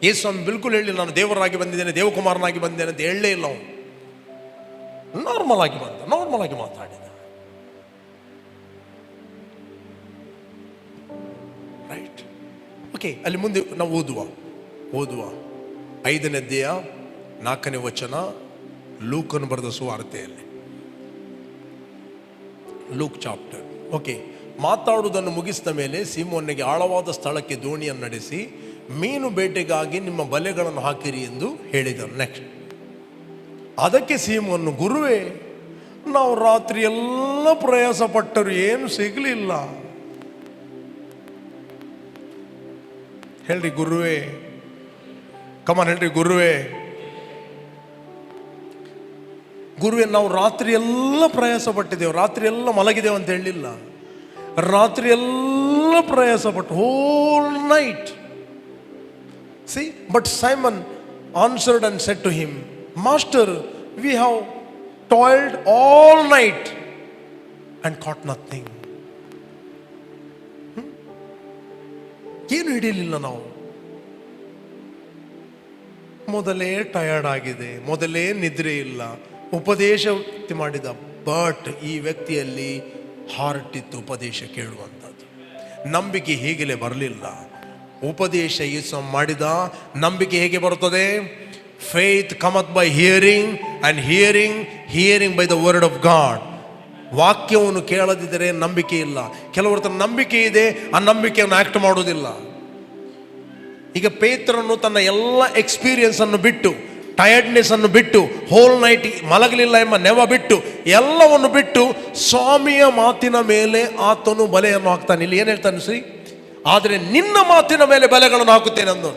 ಯೇಸು ಸ್ವಾಮಿ ಬಿಲ್ಕುಲ್ ಹೇಳಿಲ್ಲ ನಾನು ದೇವರಾಗಿ ಬಂದಿದ್ದೇನೆ, ದೇವಕುಮಾರನಾಗಿ ಬಂದಿದ್ದೇನೆ ಅಂತ ಹೇಳಲೇ ಇಲ್ಲ. ಅವನು ನಾರ್ಮಲ್ ಆಗಿ ಬಂದ, ನಾರ್ಮಲ್ ಆಗಿ ಮಾತಾಡಿದ, ರೈಟ್? ಓಕೆ, ಅಲ್ಲಿ ಮುಂದೆ ನಾವು ಓದುವ 5ನೇ ಅಧ್ಯಾಯ 4ನೇ ವಚನ, ಲೂಕನು ಬರೆದ ಸುವಾರ್ತೆಯಲ್ಲಿ, ಲೂಕ್ ಚಾಪ್ಟರ್. ಓಕೆ, ಮಾತಾಡುವುದನ್ನು ಮುಗಿಸಿದ ಮೇಲೆ ಸೀಮೋನಿಗೆ ಆಳವಾದ ಸ್ಥಳಕ್ಕೆ ದೋಣಿಯನ್ನು ನಡೆಸಿ ಮೀನು ಬೇಟೆಗಾಗಿ ನಿಮ್ಮ ಬಲೆಗಳನ್ನು ಹಾಕಿರಿ ಎಂದು ಹೇಳಿದರು. ನೆಕ್ಸ್ಟ್, ಅದಕ್ಕೆ ಸೀಮೋನು, ಗುರುವೇ, ನಾವು ರಾತ್ರಿ ಎಲ್ಲ ಪ್ರಯಾಸ ಪಟ್ಟರು ಏನು ಸಿಗಲಿಲ್ಲ. ಹೇಳ್ರಿ ಗುರುವೇ, ಕಮಾನ್ ಹೇಳ್ರಿ ಗುರುವೇ. ಗುರುವೇ, ನಾವು ರಾತ್ರಿ ಎಲ್ಲ ಪ್ರಯಾಸ ಪಟ್ಟಿದ್ದೇವೆ, ರಾತ್ರಿ ಎಲ್ಲ ಮಲಗಿದ್ದೇವೆ ಅಂತ ಹೇಳಲಿಲ್ಲ. ರಾತ್ರಿ ಎಲ್ಲ ಪ್ರಯಾಸ ಪಟ್ಟು hole night. See, but Simon answered and said to him, Master, we have toiled all night and caught nothing. ಏನು ಹಿಡಿಯಲಿಲ್ಲ ನಾವು. ಮೊದಲೇ ಟಯರ್ಡ್ ಆಗಿದೆ, ಮೊದಲೇ ನಿದ್ರೆ ಇಲ್ಲ, ಉಪದೇಶ ಮಾಡಿದ. ಬಟ್ ಈ ವ್ಯಕ್ತಿಯಲ್ಲಿ ಹಾರ್ಟ್ ಇತ್ತು ಉಪದೇಶ ಕೇಳುವಂಥದ್ದು. ನಂಬಿಕೆ ಹೀಗಲೇ ಬರಲಿಲ್ಲ. ಉಪದೇಶ ಯೇಸು ಮಾಡಿದ. ನಂಬಿಕೆ ಹೇಗೆ ಬರುತ್ತದೆ? Faith cometh by hearing and hearing by the word of god. ವಾಕ್ಯವನ್ನು ಕೇಳದಿದ್ದರೆ ನಂಬಿಕೆ ಇಲ್ಲ. ಕೆಲವರ ಹತ್ರ ನಂಬಿಕೆ ಇದೆ, ಆ ನಂಬಿಕೆಯನ್ನು ಆಕ್ಟ್ ಮಾಡೋದಿಲ್ಲ. ಈಗ ಪೇತ್ರನು ತನ್ನ ಎಲ್ಲ ಎಕ್ಸ್ಪೀರಿಯನ್ಸ್ ಅನ್ನು ಬಿಟ್ಟು, ಟಯರ್ಡ್ನೆಸ್ ಅನ್ನು ಬಿಟ್ಟು, ಹೋಲ್ ನೈಟ್ ಮಲಗಲಿಲ್ಲ ಎಂಬ ನೆವ ಬಿಟ್ಟು, ಎಲ್ಲವನ್ನು ಬಿಟ್ಟು ಸ್ವಾಮಿಯ ಮಾತಿನ ಮೇಲೆ ಆತನು ಬಲೆಯನ್ನು ಹಾಕ್ತಾನೆ. ಇಲ್ಲಿ ಏನು ಹೇಳ್ತಾನೆ ಶ್ರೀ? ಆದರೆ ನಿನ್ನ ಮಾತಿನ ಮೇಲೆ ಬಲೆಗಳನ್ನು ಹಾಕುತ್ತೇನೆ ಅಂದು.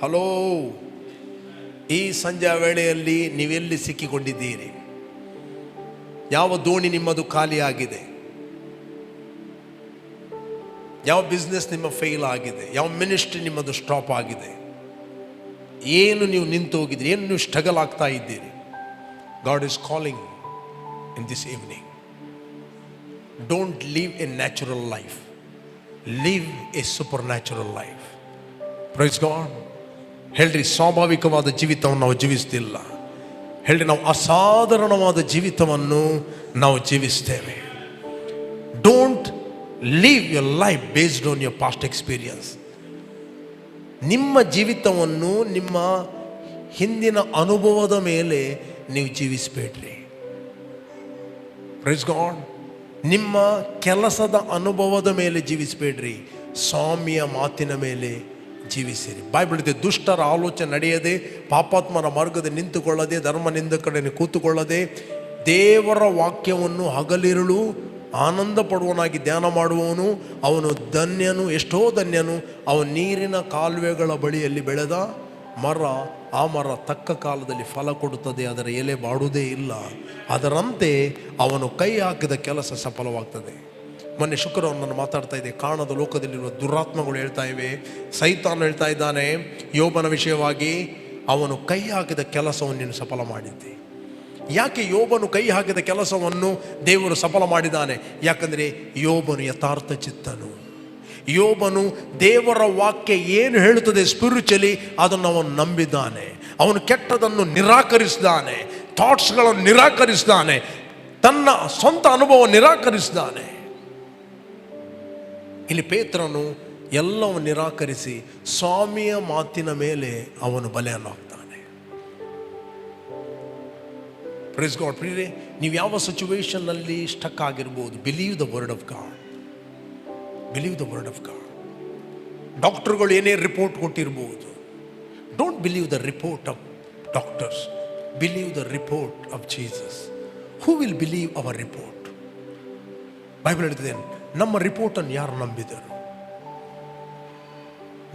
ಹಲೋ, ಈ ಸಂಜೆ ವೇಳೆಯಲ್ಲಿ ನೀವೆಲ್ಲಿ ಸಿಕ್ಕಿಕೊಂಡಿದ್ದೀರಿ? ಯಾವ ದೋಣಿ ನಿಮ್ಮದು ಖಾಲಿಯಾಗಿದೆ? ಯಾವ ಬಿಸ್ನೆಸ್ ನಿಮ್ಮ ಫೇಲ್ ಆಗಿದೆ? ಯಾವ ಮಿನಿಸ್ಟ್ರಿ ನಿಮ್ಮದು ಸ್ಟಾಪ್ ಆಗಿದೆ? ಏನು ನೀವು ನಿಂತು ಹೋಗಿದ್ದೀರಿ? ಏನು ನೀವು ಸ್ಟ್ರಗಲ್ ಆಗ್ತಾ ಇದ್ದೀರಿ? God is calling in this evening. Don't live a natural life, live a supernatural life. Praise God. ಹೇಳ್ರಿ, ಸ್ವಾಭಾವಿಕವಾದ ಜೀವಿತವನ್ನು ನಾವು ಜೀವಿಸ್ತಿಲ್ಲ. ಹೇಳ್ರಿ, ನಾವು ಅಸಾಧಾರಣವಾದ ಜೀವಿತವನ್ನು ನಾವು ಜೀವಿಸ್ತೇವೆ. Don't live your life based on your past experience. ನಿಮ್ಮ ಜೀವಿತವನ್ನು ನಿಮ್ಮ ಹಿಂದಿನ ಅನುಭವದ ಮೇಲೆ ನೀವು ಜೀವಿಸಬೇಡ್ರಿ. Praise God. ನಿಮ್ಮ ಕೆಲಸದ ಅನುಭವದ ಮೇಲೆ ಜೀವಿಸಬೇಡ್ರಿ, ಸ್ವಾಮಿಯ ಮಾತಿನ ಮೇಲೆ ಜೀವಿಸಿರಿ. ಬೈಬಲ್ ಇದೆ, ದುಷ್ಟರ ಆಲೋಚನೆ ನಡೆಯದೆ, ಪಾಪಾತ್ಮರ ಮಾರ್ಗದ ನಿಂತುಕೊಳ್ಳದೆ, ಧರ್ಮ ನಿಂದ ಕಡೆ ಕೂತುಕೊಳ್ಳದೆ, ದೇವರ ವಾಕ್ಯವನ್ನು ಹಗಲಿರುಳು ಆನಂದ ಪಡುವನಾಗಿ ಧ್ಯಾನ ಮಾಡುವವನು ಅವನು ಧನ್ಯನು, ಎಷ್ಟೋ ಧನ್ಯನು. ಅವನು ನೀರಿನ ಕಾಲುವೆಗಳ ಬಳಿಯಲ್ಲಿ ಬೆಳೆದ ಮರ, ಆ ಮರ ತಕ್ಕ ಕಾಲದಲ್ಲಿ ಫಲ ಕೊಡುತ್ತದೆ, ಅದರ ಎಲೆ ಬಾಡುವುದೇ ಇಲ್ಲ. ಅದರಂತೆ ಅವನು ಕೈ ಹಾಕಿದ ಕೆಲಸ ಸಫಲವಾಗ್ತದೆ. ಮೊನ್ನೆ ಶುಕ್ರವಾರ ನಾನು ಮಾತಾಡ್ತಾ ಇದ್ದೆ, ಕಾಣದ ಲೋಕದಲ್ಲಿರುವ ದುರಾತ್ಮಗಳು ಹೇಳ್ತಾ ಇವೆ, ಸೈತಾನ್ ಹೇಳ್ತಾ ಇದ್ದಾನೆ ಯೋಬನ ವಿಷಯವಾಗಿ, ಅವನು ಕೈ ಹಾಕಿದ ಕೆಲಸವನ್ನು ನೀನು ಸಫಲ ಮಾಡಿದ್ದೆ. ಯಾಕೆ ಯೋಬನು ಕೈ ಹಾಕಿದ ಕೆಲಸವನ್ನು ದೇವರು ಸಫಲ ಮಾಡಿದ್ದಾನೆ? ಯಾಕಂದರೆ ಯೋಬನು ಯಥಾರ್ಥ ಚಿತ್ತನು. ಯೋಬನು ದೇವರ ವಾಕ್ಯ ಏನು ಹೇಳುತ್ತದೆ ಸ್ಪಿರಿಚುಲಿ ಅದನ್ನು ಅವನು ನಂಬಿದ್ದಾನೆ. ಅವನು ಕೆಟ್ಟದನ್ನು ನಿರಾಕರಿಸಿದಾನೆ, ಥಾಟ್ಸ್ಗಳನ್ನು ನಿರಾಕರಿಸಿದಾನೆ, ತನ್ನ ಸ್ವಂತ ಅನುಭವ ನಿರಾಕರಿಸಿದಾನೆ. ಇಲ್ಲಿ ಪೇತ್ರನು ಎಲ್ಲವನ್ನು ನಿರಾಕರಿಸಿ ಸ್ವಾಮಿಯ ಮಾತಿನ ಮೇಲೆ ಅವನು ಬಲೆಯನ್ನಾಗ್ತಾನೆ. Praise God. ಪ್ರಿಯರೇ, ನೀವು ಯಾವ ಸಿಚುವೇಶನ್ನಲ್ಲಿ ಸ್ಟಕ್ ಆಗಿರ್ಬೋದು, believe the word of God. Believe the word of God. ಡಾಕ್ಟರ್ಗಳು ಏನೇ ರಿಪೋರ್ಟ್ ಕೊಟ್ಟಿರ್ಬೋದು, don't believe the report of doctors, believe the report of Jesus. Who will believe our report? Bible ಹೇಳ್ತದೆ, ನಮ್ಮ ರಿಪೋರ್ಟನ್ನು ಯಾರು ನಂಬಿದರು?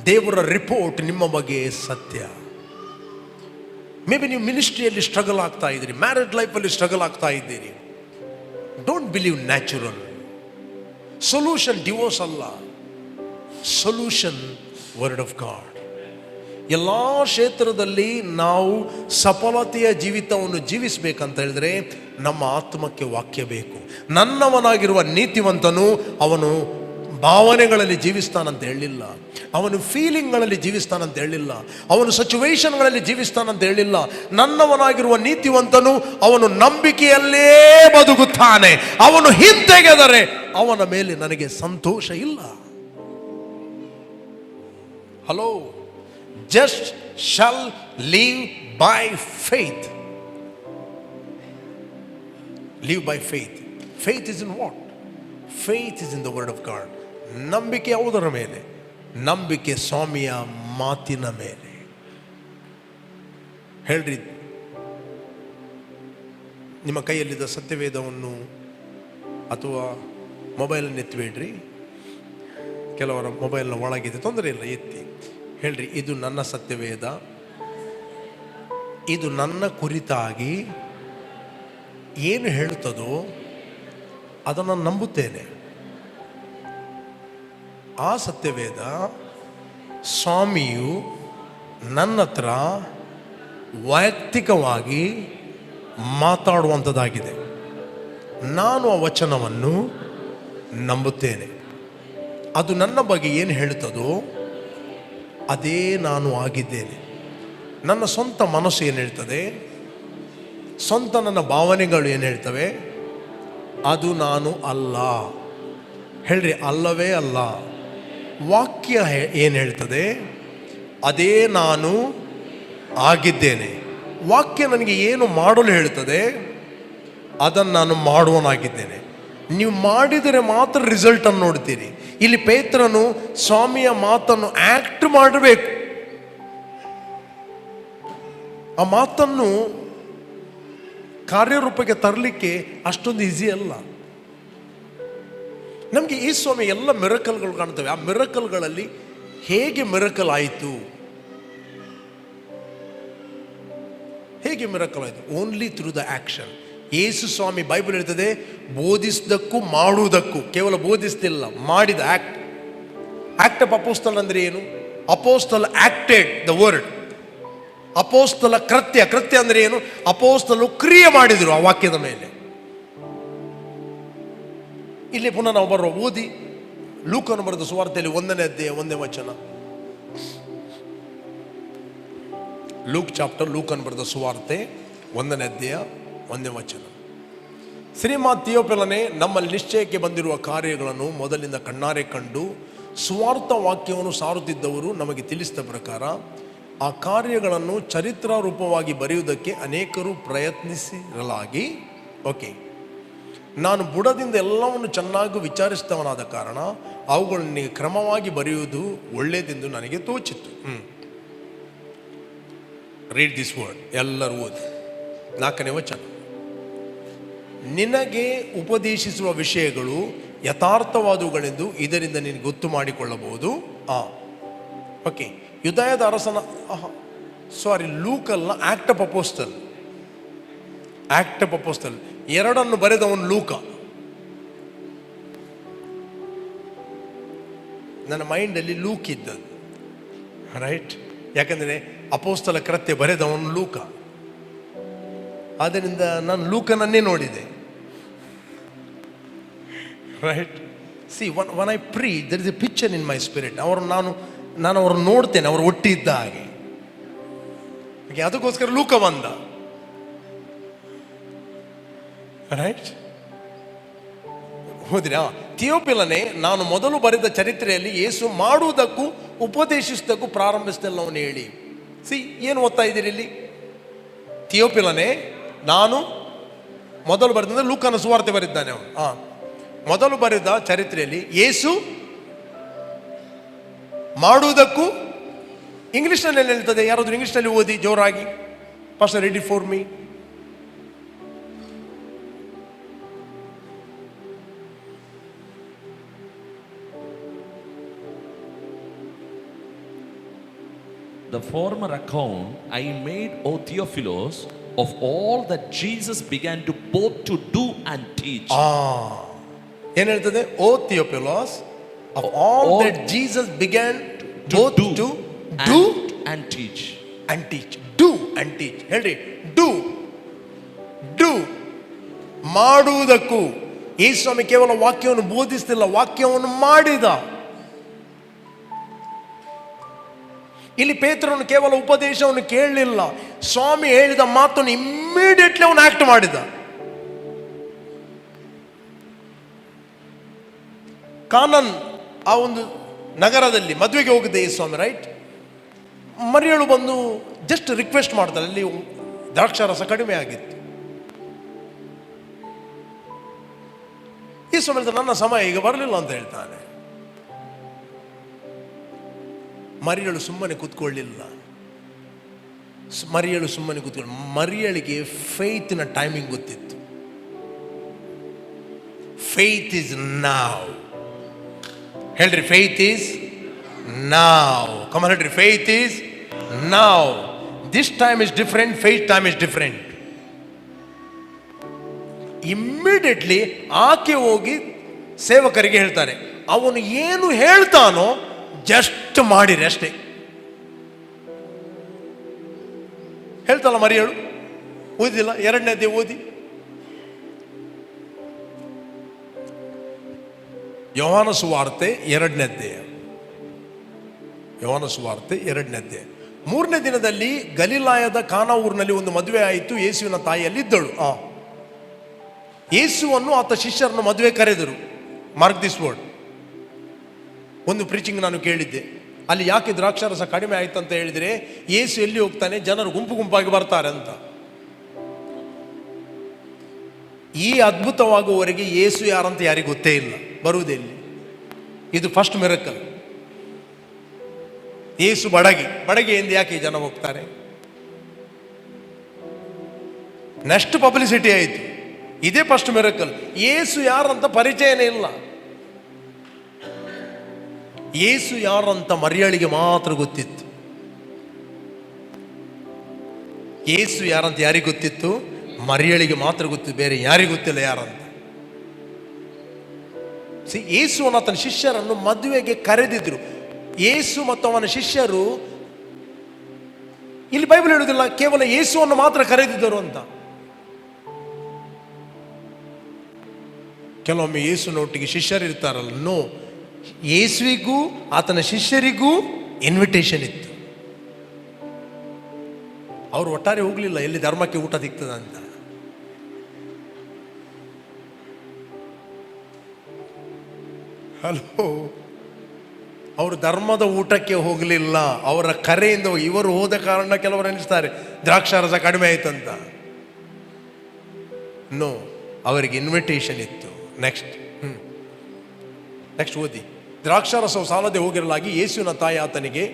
ದೇವರ ರಿಪೋರ್ಟ್ ನಿಮ್ಮ ಬಗ್ಗೆ ಸತ್ಯ. ಮೇ ಬಿ ನೀವು ಮಿನಿಸ್ಟ್ರಿಯಲ್ಲಿ ಸ್ಟ್ರಗಲ್ ಆಗ್ತಾ ಇದ್ದೀರಿ, ಮ್ಯಾರೇಜ್ ಲೈಫಲ್ಲಿ ಸ್ಟ್ರಗಲ್ ಆಗ್ತಾ ಇದ್ದೀರಿ. Don't believe natural. Solution divorce ಅಲ್ಲ, ಸೊಲ್ಯೂಷನ್ ವರ್ಡ್ ಆಫ್ ಗಾಡ್. ಎಲ್ಲ ಕ್ಷೇತ್ರದಲ್ಲಿ ನಾವು ಸಫಲತೆಯ ಜೀವಿತವನ್ನು ಜೀವಿಸಬೇಕಂತ ಹೇಳಿದ್ರೆ ನಮ್ಮ ಆತ್ಮಕ್ಕೆ ವಾಕ್ಯ ಬೇಕು. ನನ್ನವನಾಗಿರುವ ನೀತಿವಂತನು ಅವನು ಭಾವನೆಗಳಲ್ಲಿ ಜೀವಿಸ್ತಾನಂತ ಹೇಳಿಲ್ಲ, ಅವನು ಫೀಲಿಂಗ್ಗಳಲ್ಲಿ ಜೀವಿಸ್ತಾನಂತ ಹೇಳಿಲ್ಲ, ಅವನು ಸಿಚುವೇಶನ್ಗಳಲ್ಲಿ ಜೀವಿಸ್ತಾನಂತ ಹೇಳಿಲ್ಲ. ನನ್ನವನಾಗಿರುವ ನೀತಿವಂತನು ಅವನು ನಂಬಿಕೆಯಲ್ಲೇ ಬದುಕುತ್ತಾನೆ. ಅವನು ಹಿಂತೆಗೆದರೆ ಅವನ ಮೇಲೆ ನನಗೆ ಸಂತೋಷ ಇಲ್ಲ. Hello, just shall live by faith. Live by faith. Faith is in what? Faith is in the word of God. ನಂಬಿಕೆ ಯಾವುದರ ಮೇಲೆ? ನಂಬಿಕೆ ಸ್ವಾಮಿಯ ಮಾತಿನ ಮೇಲೆ. ಹೇಳ್ರಿ, ನಿಮ್ಮ ಕೈಯಲ್ಲಿದ್ದ ಸತ್ಯವೇದವನ್ನು ಅಥವಾ ಮೊಬೈಲನ್ನು ಎತ್ತಿಬೇಡ್ರಿ. ಕೆಲವರ ಮೊಬೈಲ್ನ ಒಳಗಿದೆ, ತೊಂದರೆ ಇಲ್ಲ, ಎತ್ತಿ ಹೇಳ್ರಿ, ಇದು ನನ್ನ ಸತ್ಯವೇದ, ಇದು ನನ್ನ ಕುರಿತಾಗಿ ಏನು ಹೇಳ್ತದೋ ಅದನ್ನು ನಂಬುತ್ತೇನೆ. ಆ ಸತ್ಯವೇದ ಸ್ವಾಮಿಯು ನನ್ನ ಹತ್ರ ವೈಯಕ್ತಿಕವಾಗಿ ಮಾತಾಡುವಂಥದ್ದಾಗಿದೆ. ನಾನು ಆ ವಚನವನ್ನು ನಂಬುತ್ತೇನೆ. ಅದು ನನ್ನ ಬಗ್ಗೆ ಏನು ಹೇಳ್ತದೋ ಅದೇ ನಾನು ಆಗಿದ್ದೇನೆ. ನನ್ನ ಸ್ವಂತ ಮನಸ್ಸು ಏನು ಹೇಳ್ತದೆ, ಸ್ವಂತ ನನ್ನ ಭಾವನೆಗಳು ಏನು ಹೇಳ್ತವೆ, ಅದು ನಾನು ಅಲ್ಲ. ಹೇಳ್ರಿ, ಅಲ್ಲವೇ ಅಲ್ಲ. ವಾಕ್ಯ ಏನು ಹೇಳ್ತದೆ, ಅದೇ ನಾನು ಆಗಿದ್ದೇನೆ. ವಾಕ್ಯ ನನಗೆ ಏನು ಮಾಡಲು ಹೇಳ್ತದೆ ಅದನ್ನು ನಾನು ಮಾಡುವನಾಗಿದ್ದೇನೆ. ನೀವು ಮಾಡಿದರೆ ಮಾತ್ರ ರಿಸಲ್ಟನ್ನು ನೋಡ್ತೀರಿ. ಇಲ್ಲಿ ಪೇತ್ರನು ಸ್ವಾಮಿಯ ಮಾತನ್ನು ಆಕ್ಟ್ ಮಾಡಬೇಕು. ಆ ಮಾತನ್ನು ಕಾರ್ಯರೂಪಕ್ಕೆ ತರಲಿಕ್ಕೆ ಅಷ್ಟೊಂದು ಈಸಿ ಅಲ್ಲ. ನಮಗೆ ಈ ಸ್ವಾಮಿ ಎಲ್ಲ ಮಿರಕಲ್ಗಳು ಕಾಣ್ತವೆ. ಆ ಮಿರಕಲ್ಗಳಲ್ಲಿ ಹೇಗೆ ಮಿರಕಲ್ ಆಯಿತು, ಹೇಗೆ ಮಿರಕಲ್ ಆಯಿತು? Only through the action. ಯೇಸು ಸ್ವಾಮಿ ಬೈಬಲ್ ಹೇಳ್ತದೆ, ಬೋಧಿಸಿದಕ್ಕೂ ಮಾಡುವುದಕ್ಕೂ, ಕೇವಲ ಬೋಧಿಸ್ತಿಲ್ಲ, ಮಾಡಿದ ಆಕ್ಟ್. ಆಕ್ಟ್ ಆಫ್ ಅಪೋಸ್ತಲ್ ಅಂದ್ರೆ ಏನು? Apostle acted the word. ಅಪೋಸ್ತಲ ಕೃತ್ಯ. ಕೃತ್ಯ ಅಂದ್ರೆ ಏನು? ಅಪೋಸ್ತಲು ಕ್ರಿಯೆ ಮಾಡಿದರು ಆ ವಾಕ್ಯದ ಮೇಲೆ. ಇಲ್ಲಿ ಪುನಃ ನಾವು ಬರುವ ಓದಿ ಲೂಕನು ಬರೆದ ಸುವಾರ್ತೆಯಲ್ಲಿ 1ನೇ ಅಧ್ಯಾಯ 1ನೇ ವಚನ. ಲೂಕ್ ಚಾಪ್ಟರ್, ಲೂಕನು ಬರೆದ ಸುವಾರ್ತೆ 1ನೇ ಅಧ್ಯಾಯ 1ನೇ ವಚನ. ಶ್ರೀಮಾನ್ ಥಿಯೋಫಿಲನೇ, ನಮ್ಮಲ್ಲಿ ನಿಶ್ಚಯಕ್ಕೆ ಬಂದಿರುವ ಕಾರ್ಯಗಳನ್ನು ಮೊದಲಿಂದ ಕಣ್ಣಾರೆ ಕಂಡು ಸುವಾರ್ಥ ವಾಕ್ಯವನ್ನು ಸಾರುತ್ತಿದ್ದವರು ನಮಗೆ ತಿಳಿಸಿದ ಪ್ರಕಾರ ಆ ಕಾರ್ಯಗಳನ್ನು ಚರಿತ್ರಾ ರೂಪವಾಗಿ ಬರೆಯುವುದಕ್ಕೆ ಅನೇಕರು ಪ್ರಯತ್ನಿಸಿರಲಾಗಿ, ಓಕೆ, ನಾನು ಬುಡದಿಂದ ಎಲ್ಲವನ್ನು ಚೆನ್ನಾಗಿ ವಿಚಾರಿಸಿದವನಾದ ಕಾರಣ ಅವುಗಳನ್ನು ಕ್ರಮವಾಗಿ ಬರೆಯುವುದು ಒಳ್ಳೆಯದೆಂದು ನನಗೆ ತೋಚಿತ್ತು. Read this word. ಎಲ್ಲರೂ ಓದಿ 4ನೇ ವಚನ. ನಿನಗೆ ಉಪದೇಶಿಸುವ ವಿಷಯಗಳು ಯಥಾರ್ಥವಾದವುಗಳೆಂದು ಇದರಿಂದ ನೀನು ಗೊತ್ತು ಮಾಡಿಕೊಳ್ಳಬಹುದು. ಓಕೆ, ಯುದಾಯದ ಅರಸನ ಲೂಕಲ್ಲ, act of apostle. Act of apostle ಎರಡನ್ನು ಬರೆದವನು ಲೂಕ. ನನ್ನ ಮೈಂಡಲ್ಲಿ ಲೂಕ್ ಇದ್ದದ್ದು, ರೈಟ್? ಯಾಕಂದರೆ ಅಪೋಸ್ತಲ ಕೃತ್ಯ ಬರೆದವನು ಲೂಕ. ಆದ್ದರಿಂದ ನಾನು ಲೂಕನನ್ನೇ ನೋಡಿದೆ, right? See, when I pray there is a picture in my spirit. ನಾನು ಅವ್ರನ್ನ ನೋಡ್ತೇನೆ, ಅವರು ಒಟ್ಟಿದ್ದ ಹಾಗೆ. ಅದಕ್ಕೋಸ್ಕರ ಲೂಕ ಬಂದ, ರೈಟ್? ಹೋದ್ರಾ? ಥಿಯೋಫಿಲನೇ, ನಾನು ಮೊದಲು ಬರೆದ ಚರಿತ್ರೆಯಲ್ಲಿ ಯೇಸು ಮಾಡುವುದಕ್ಕೂ ಉಪದೇಶಿಸುವುದಕ್ಕೂ ಪ್ರಾರಂಭಿಸಿದೆಲ್ಲವನು ಹೇಳಿ. ಸಿ, ಏನು ಓದ್ತಾ ಇದ್ದೀರಿ ಇಲ್ಲಿ? ಥಿಯೋಫಿಲನೇ, ನಾನು ಮೊದಲು ಬರೆದ ಲೂಕನ ಸುವಾರ್ತೆ ಬರೆದಿದ್ದಾನೆ ಅವನು. ಮೊದಲು ಬರೆದ ಚರಿತ್ರೆಯಲ್ಲಿ ಯೇಸು ಮಾಡುವುದಕ್ಕೂ, ಇಂಗ್ಲಿಷ್ನಲ್ಲಿ ಹೇಳ್ತದೆ. ಯಾರಾದರೂ ಇಂಗ್ಲಿಷ್ನಲ್ಲಿ ಓದಿ ಜೋರಾಗಿ. Pastor, ready for me. The former account I made, O Theophilus, of all that Jesus began to both to do and teach. ಏನು ಹೇಳ್ತದೆ? ಓ ಥಿಯೋಫಿಲಸ್, of all that Jesus began both to do and teach. And teach. Do and teach. ಹೇಳ್ರಿ, do ಮಾಡುವುದಕ್ಕೂ. ಯೇಸು ಸ್ವಾಮಿ ಕೇವಲ ವಾಕ್ಯವನ್ನು ಬೋಧಿಸ್ತಿಲ್ಲ, ವಾಕ್ಯವನ್ನು ಮಾಡಿದ. ಇಲ್ಲಿ ಪೇತ್ರನು ಕೇವಲ ಉಪದೇಶವನ್ನು ಕೇಳಲಿಲ್ಲ, ಸ್ವಾಮಿ ಹೇಳಿದ ಮಾತನ್ನು ಇಮ್ಮಿಡಿಯೇಟ್ಲಿ ಅವನು ಆಕ್ಟ್ ಮಾಡಿದ. ಕಾನನ್ ಆ ಒಂದು ನಗರದಲ್ಲಿ ಮದುವೆಗೆ ಹೋಗಿದ್ದ ಯೇಸು ಸ್ವಾಮಿ, ರೈಟ್? ಮರಿಯಳು ಬಂದು ಜಸ್ಟ್ ರಿಕ್ವೆಸ್ಟ್ ಮಾಡ್ತಾಳೆ. ಅಲ್ಲಿ ದ್ರಾಕ್ಷಾರಸ ಕಡಿಮೆ ಆಗಿತ್ತು. ಯೇಸು ಸ್ವಾಮಿ ನನ್ನ ಸಮಯ ಈಗ ಬರಲಿಲ್ಲ ಅಂತ ಹೇಳ್ತಾನೆ. ಮರಿಯಳು ಸುಮ್ಮನೆ ಕೂತ್ಕೊಳ್ಳಿಲ್ಲ. ಮರಿಯಳಿಗೆ ಫೇತ್ನ ಟೈಮಿಂಗ್ ಗೊತ್ತಿತ್ತು. ಫೇತ್ ಇಸ್ ನಾವ್. ಹೇಳ್ರಿ, ಫೇತ್ ಈಸ್ ನಾವ್. ಕಮನ್ ಹೇಳ್ರಿ, ಫೇತ್ ಈಸ್ ನಾವ್. This time is different, faith time is different. Immediately ಆಕೆ ಹೋಗಿ ಸೇವಕರಿಗೆ ಹೇಳ್ತಾರೆ, ಅವನು ಏನು ಹೇಳ್ತಾನೋ ಜಸ್ಟ್ ಮಾಡಿರಿ ಅಷ್ಟೇ. ಹೇಳ್ತಲ್ಲ ಮರಿಯಳು, ಓದಿಲ್ಲ? ಎರಡನೇದೇ ಓದಿ. ಯೋಹಾನ ಸುವಾರ್ತೆ ಎರಡನೇದ್ದೇ. ಯೋಹಾನ ಸುವಾರ್ತೆ ಎರಡನೇದ್ದೇ. 3ನೇ ದಿನದಲ್ಲಿ ಗಲಿಲಾಯದ ಕಾನಾ ಊರಿನಲ್ಲಿ ಒಂದು ಮದುವೆ ಆಯಿತು. ಯೇಸುವಿನ ತಾಯಿಯಲ್ಲಿ ಇದ್ದಳು. ಯೇಸುವನ್ನು ಆತ ಶಿಷ್ಯರನ್ನು ಮದುವೆ ಕರೆದರು. Mark this word. ಒಂದು ಪ್ರೀಚಿಂಗ್ ನಾನು ಕೇಳಿದ್ದೆ. ಅಲ್ಲಿ ಯಾಕೆ ದ್ರಾಕ್ಷಾರಸ ಕಡಿಮೆ ಆಯ್ತು ಅಂತ ಹೇಳಿದರೆ, ಯೇಸು ಎಲ್ಲಿ ಹೋಗ್ತಾನೆ ಜನರು ಗುಂಪು ಗುಂಪಾಗಿ ಬರ್ತಾರೆ ಅಂತ. ಈ ಅದ್ಭುತವಾಗುವವರೆಗೆ ಯೇಸು ಯಾರಂತ ಯಾರಿಗೂ ಗೊತ್ತೇ ಇಲ್ಲ, ಬರುವುದಿಲ್ಲ. ಇದು ಫಸ್ಟ್ ಮಿರಕಲ್. ಯೇಸು ಬಡಗೆಯಿಂದ ಯಾಕೆ ಜನ ಹೋಗ್ತಾರೆ? ನೆಕ್ಸ್ಟ್ ಪಬ್ಲಿಸಿಟಿ ಆಯಿತು. ಇದೇ ಫಸ್ಟ್ ಮಿರಕಲ್. ಯೇಸು ಯಾರಂತ ಪರಿಚಯನೇ ಇಲ್ಲ. ಯೇಸು ಯಾರಂತ ಮರಿಯಳಿಗೆ ಮಾತ್ರ ಗೊತ್ತಿತ್ತು. ಯೇಸು ಯಾರಂತ ಯಾರಿಗೆ ಗೊತ್ತಿತ್ತು? ಮರಿಯಳಿಗೆ ಮಾತ್ರ ಗೊತ್ತಿತ್ತು, ಬೇರೆ ಯಾರಿಗೂ ಗೊತ್ತಿಲ್ಲ ಯಾರಂತ. ಯೇಸು ಆತನ ಶಿಷ್ಯರನ್ನು ಮದುವೆಗೆ ಕರೆದಿದ್ರು. ಯೇಸು ಮತ್ತು ಅವನ ಶಿಷ್ಯರು, ಇಲ್ಲಿ ಬೈಬಲ್ ಹೇಳುವುದಿಲ್ಲ ಕೇವಲ ಯೇಸುವನ್ನು ಮಾತ್ರ ಕರೆದಿದ್ದರು ಅಂತ. ಕೆಲವೊಮ್ಮೆ ಯೇಸುನೊಟ್ಟಿಗೆ ಶಿಷ್ಯರು ಇರ್ತಾರಲ್ಲ, ನೋ, ಯೇಸುವಿಗೂ ಆತನ ಶಿಷ್ಯರಿಗೂ ಇನ್ವಿಟೇಷನ್ ಇತ್ತು. ಅವರು ಒಟ್ಟಾರೆ ಹೋಗ್ಲಿಲ್ಲ ಎಲ್ಲಿ ಧರ್ಮಕ್ಕೆ ಊಟ ಸಿಗ್ತದ ಅಂತ. ಹಲೋ, ಅವರು ಧರ್ಮದ ಊಟಕ್ಕೆ ಹೋಗಲಿಲ್ಲ, ಅವರ ಕರೆಯಿಂದ. ಇವರು ಹೋದ ಕಾರಣ ಕೆಲವರು ಅನಿಸ್ತಾರೆ ದ್ರಾಕ್ಷಾರಸ ಕಡಿಮೆ ಆಯ್ತಂತ. ನೋ, ಅವರಿಗೆ ಇನ್ವಿಟೇಷನ್ ಇತ್ತು. ನೆಕ್ಸ್ಟ್ ಓದಿ. ದ್ರಾಕ್ಷಾರಸವು ಸಾಲದೆ ಹೋಗಿರಲಾಗಿ ಯೇಸುವಿನ ತಾಯಿ ಆತನಿಗೆ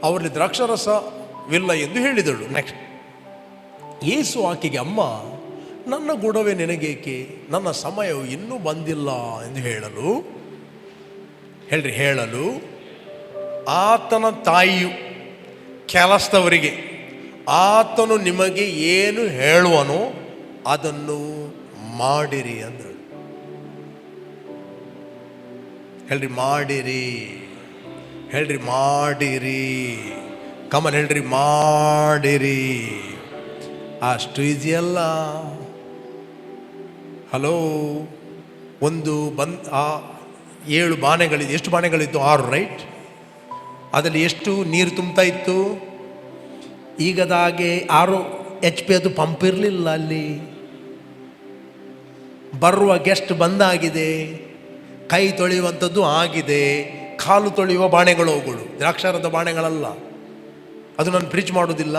ಅವರಲ್ಲಿ ದ್ರಾಕ್ಷಾರಸವಿಲ್ಲ ಎಂದು ಹೇಳಿದಳು. ನೆಕ್ಸ್ಟ್, ಯೇಸು ಆಕೆಗೆ, ಅಮ್ಮ, ನನ್ನ ಗುಡವೇ ನಿನಗೇಕೆ, ನನ್ನ ಸಮಯವು ಇನ್ನೂ ಬಂದಿಲ್ಲ ಎಂದು ಹೇಳಲು ಆತನ ತಾಯಿಯು ಕೆಲಸದವರಿಗೆ, ಆತನು ನಿಮಗೆ ಏನು ಹೇಳುವನೋ ಅದನ್ನು ಮಾಡಿರಿ ಅಂದರು. ಮಾಡಿರಿ, ಮಾಡಿರಿ, ಕಮನ್ ಮಾಡಿರಿ. ಅಷ್ಟು ಈಸಿಯಲ್ಲ. ಹಲೋ, ಒಂದು 7 ಬಾಣೆಗಳಿದ್ದು, ಎಷ್ಟು ಬಾಣೆಗಳಿದ್ದು? 6, ರೈಟ್? ಅದರಲ್ಲಿ ಎಷ್ಟು ನೀರು ತುಂಬ್ತಾ ಇತ್ತು? ಈಗದಾಗೆ 6 HP ಅದು ಪಂಪ್ ಇರಲಿಲ್ಲ. ಅಲ್ಲಿ ಬರುವ ಗೆಸ್ಟ್ ಬಂದಾಗಿದೆ, ಕೈ ತೊಳೆಯುವಂಥದ್ದು ಆಗಿದೆ, ಕಾಲು ತೊಳೆಯುವ ಬಾಣೆಗಳು ದ್ರಾಕ್ಷಾರದ ಬಾಣೆಗಳಲ್ಲ. ಅದು ನಾನು ಪ್ರೀಚ್ ಮಾಡೋದಿಲ್ಲ.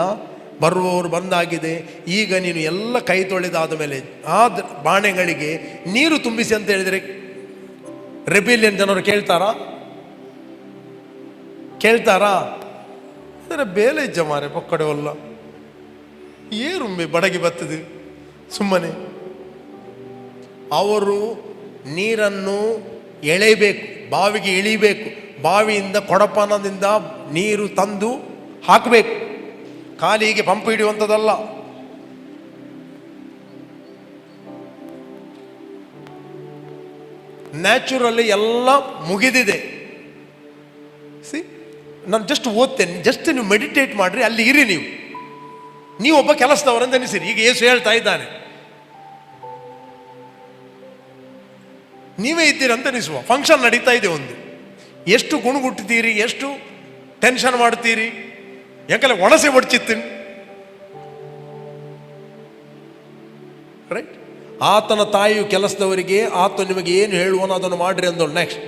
ಬರುವವರು ಬಂದಾಗಿದೆ, ಈಗ ನೀನು ಎಲ್ಲ ಕೈ ತೊಳೆದಾದ ಮೇಲೆ ಆ ಬಾಣೆಗಳಿಗೆ ನೀರು ತುಂಬಿಸಿ ಅಂತ ಹೇಳಿದರೆ ರೆಬಿಲಿಯನ್ ಜನರು ಕೇಳ್ತಾರಾ? ಅಂದರೆ ಬೇಲೆ ಇಜ್ಜ ಮಾರೆ ಪಕ್ಕಡೆವಲ್ಲ, ಏರುಂಬೆ ಬಡಗಿ ಬರ್ತದೆ ಸುಮ್ಮನೆ. ಅವರು ನೀರನ್ನು ಎಳೆಯಬೇಕು, ಬಾವಿಗೆ ಇಳಿಬೇಕು, ಬಾವಿಯಿಂದ ಕೊಡಪಾನದಿಂದ ನೀರು ತಂದು ಹಾಕಬೇಕು, ಕಾಲಿಗೆ ಪಂಪ್ ಹಿಡಿಯುವಂಥದ್ದಲ್ಲ. ನ್ಯಾಚುರಲಿ ಎಲ್ಲ ಮುಗಿದಿದೆ. ನಾನು ಜಸ್ಟ್ ಓದ್ತೇನೆ, ಜಸ್ಟ್ ನೀವು ಮೆಡಿಟೇಟ್ ಮಾಡ್ರಿ, ಅಲ್ಲಿ ಇರಿ. ನೀವು ಒಬ್ಬ ಕೆಲಸದವರಂತ ಅನಿಸಿರಿ. ಈಗ ಯೇಸು ಹೇಳ್ತಾ ಇದ್ದಾನೆ, ನೀವೇ ಇದ್ದೀರಂತ ಅನಿಸುವ. ಫಂಕ್ಷನ್ ನಡೀತಾ ಇದೆ ಒಂದು. ಎಷ್ಟು ಗುಣಗುಟ್ಟಿದ್ದೀರಿ, ಎಷ್ಟು ಟೆನ್ಷನ್ ಮಾಡ್ತೀರಿ, ಯಾಕಂದ್ರೆ ಒಣಸೆ ಒಡ್ಚಿತ್ತೀನಿ, ರೈಟ್? ಆತನ ತಾಯಿಯು ಕೆಲಸದವರಿಗೆ, ಆತ ನಿಮಗೆ ಏನು ಹೇಳುವನೋ ಅದನ್ನು ಮಾಡ್ರಿ ಅಂದಳು. ನೆಕ್ಸ್ಟ್,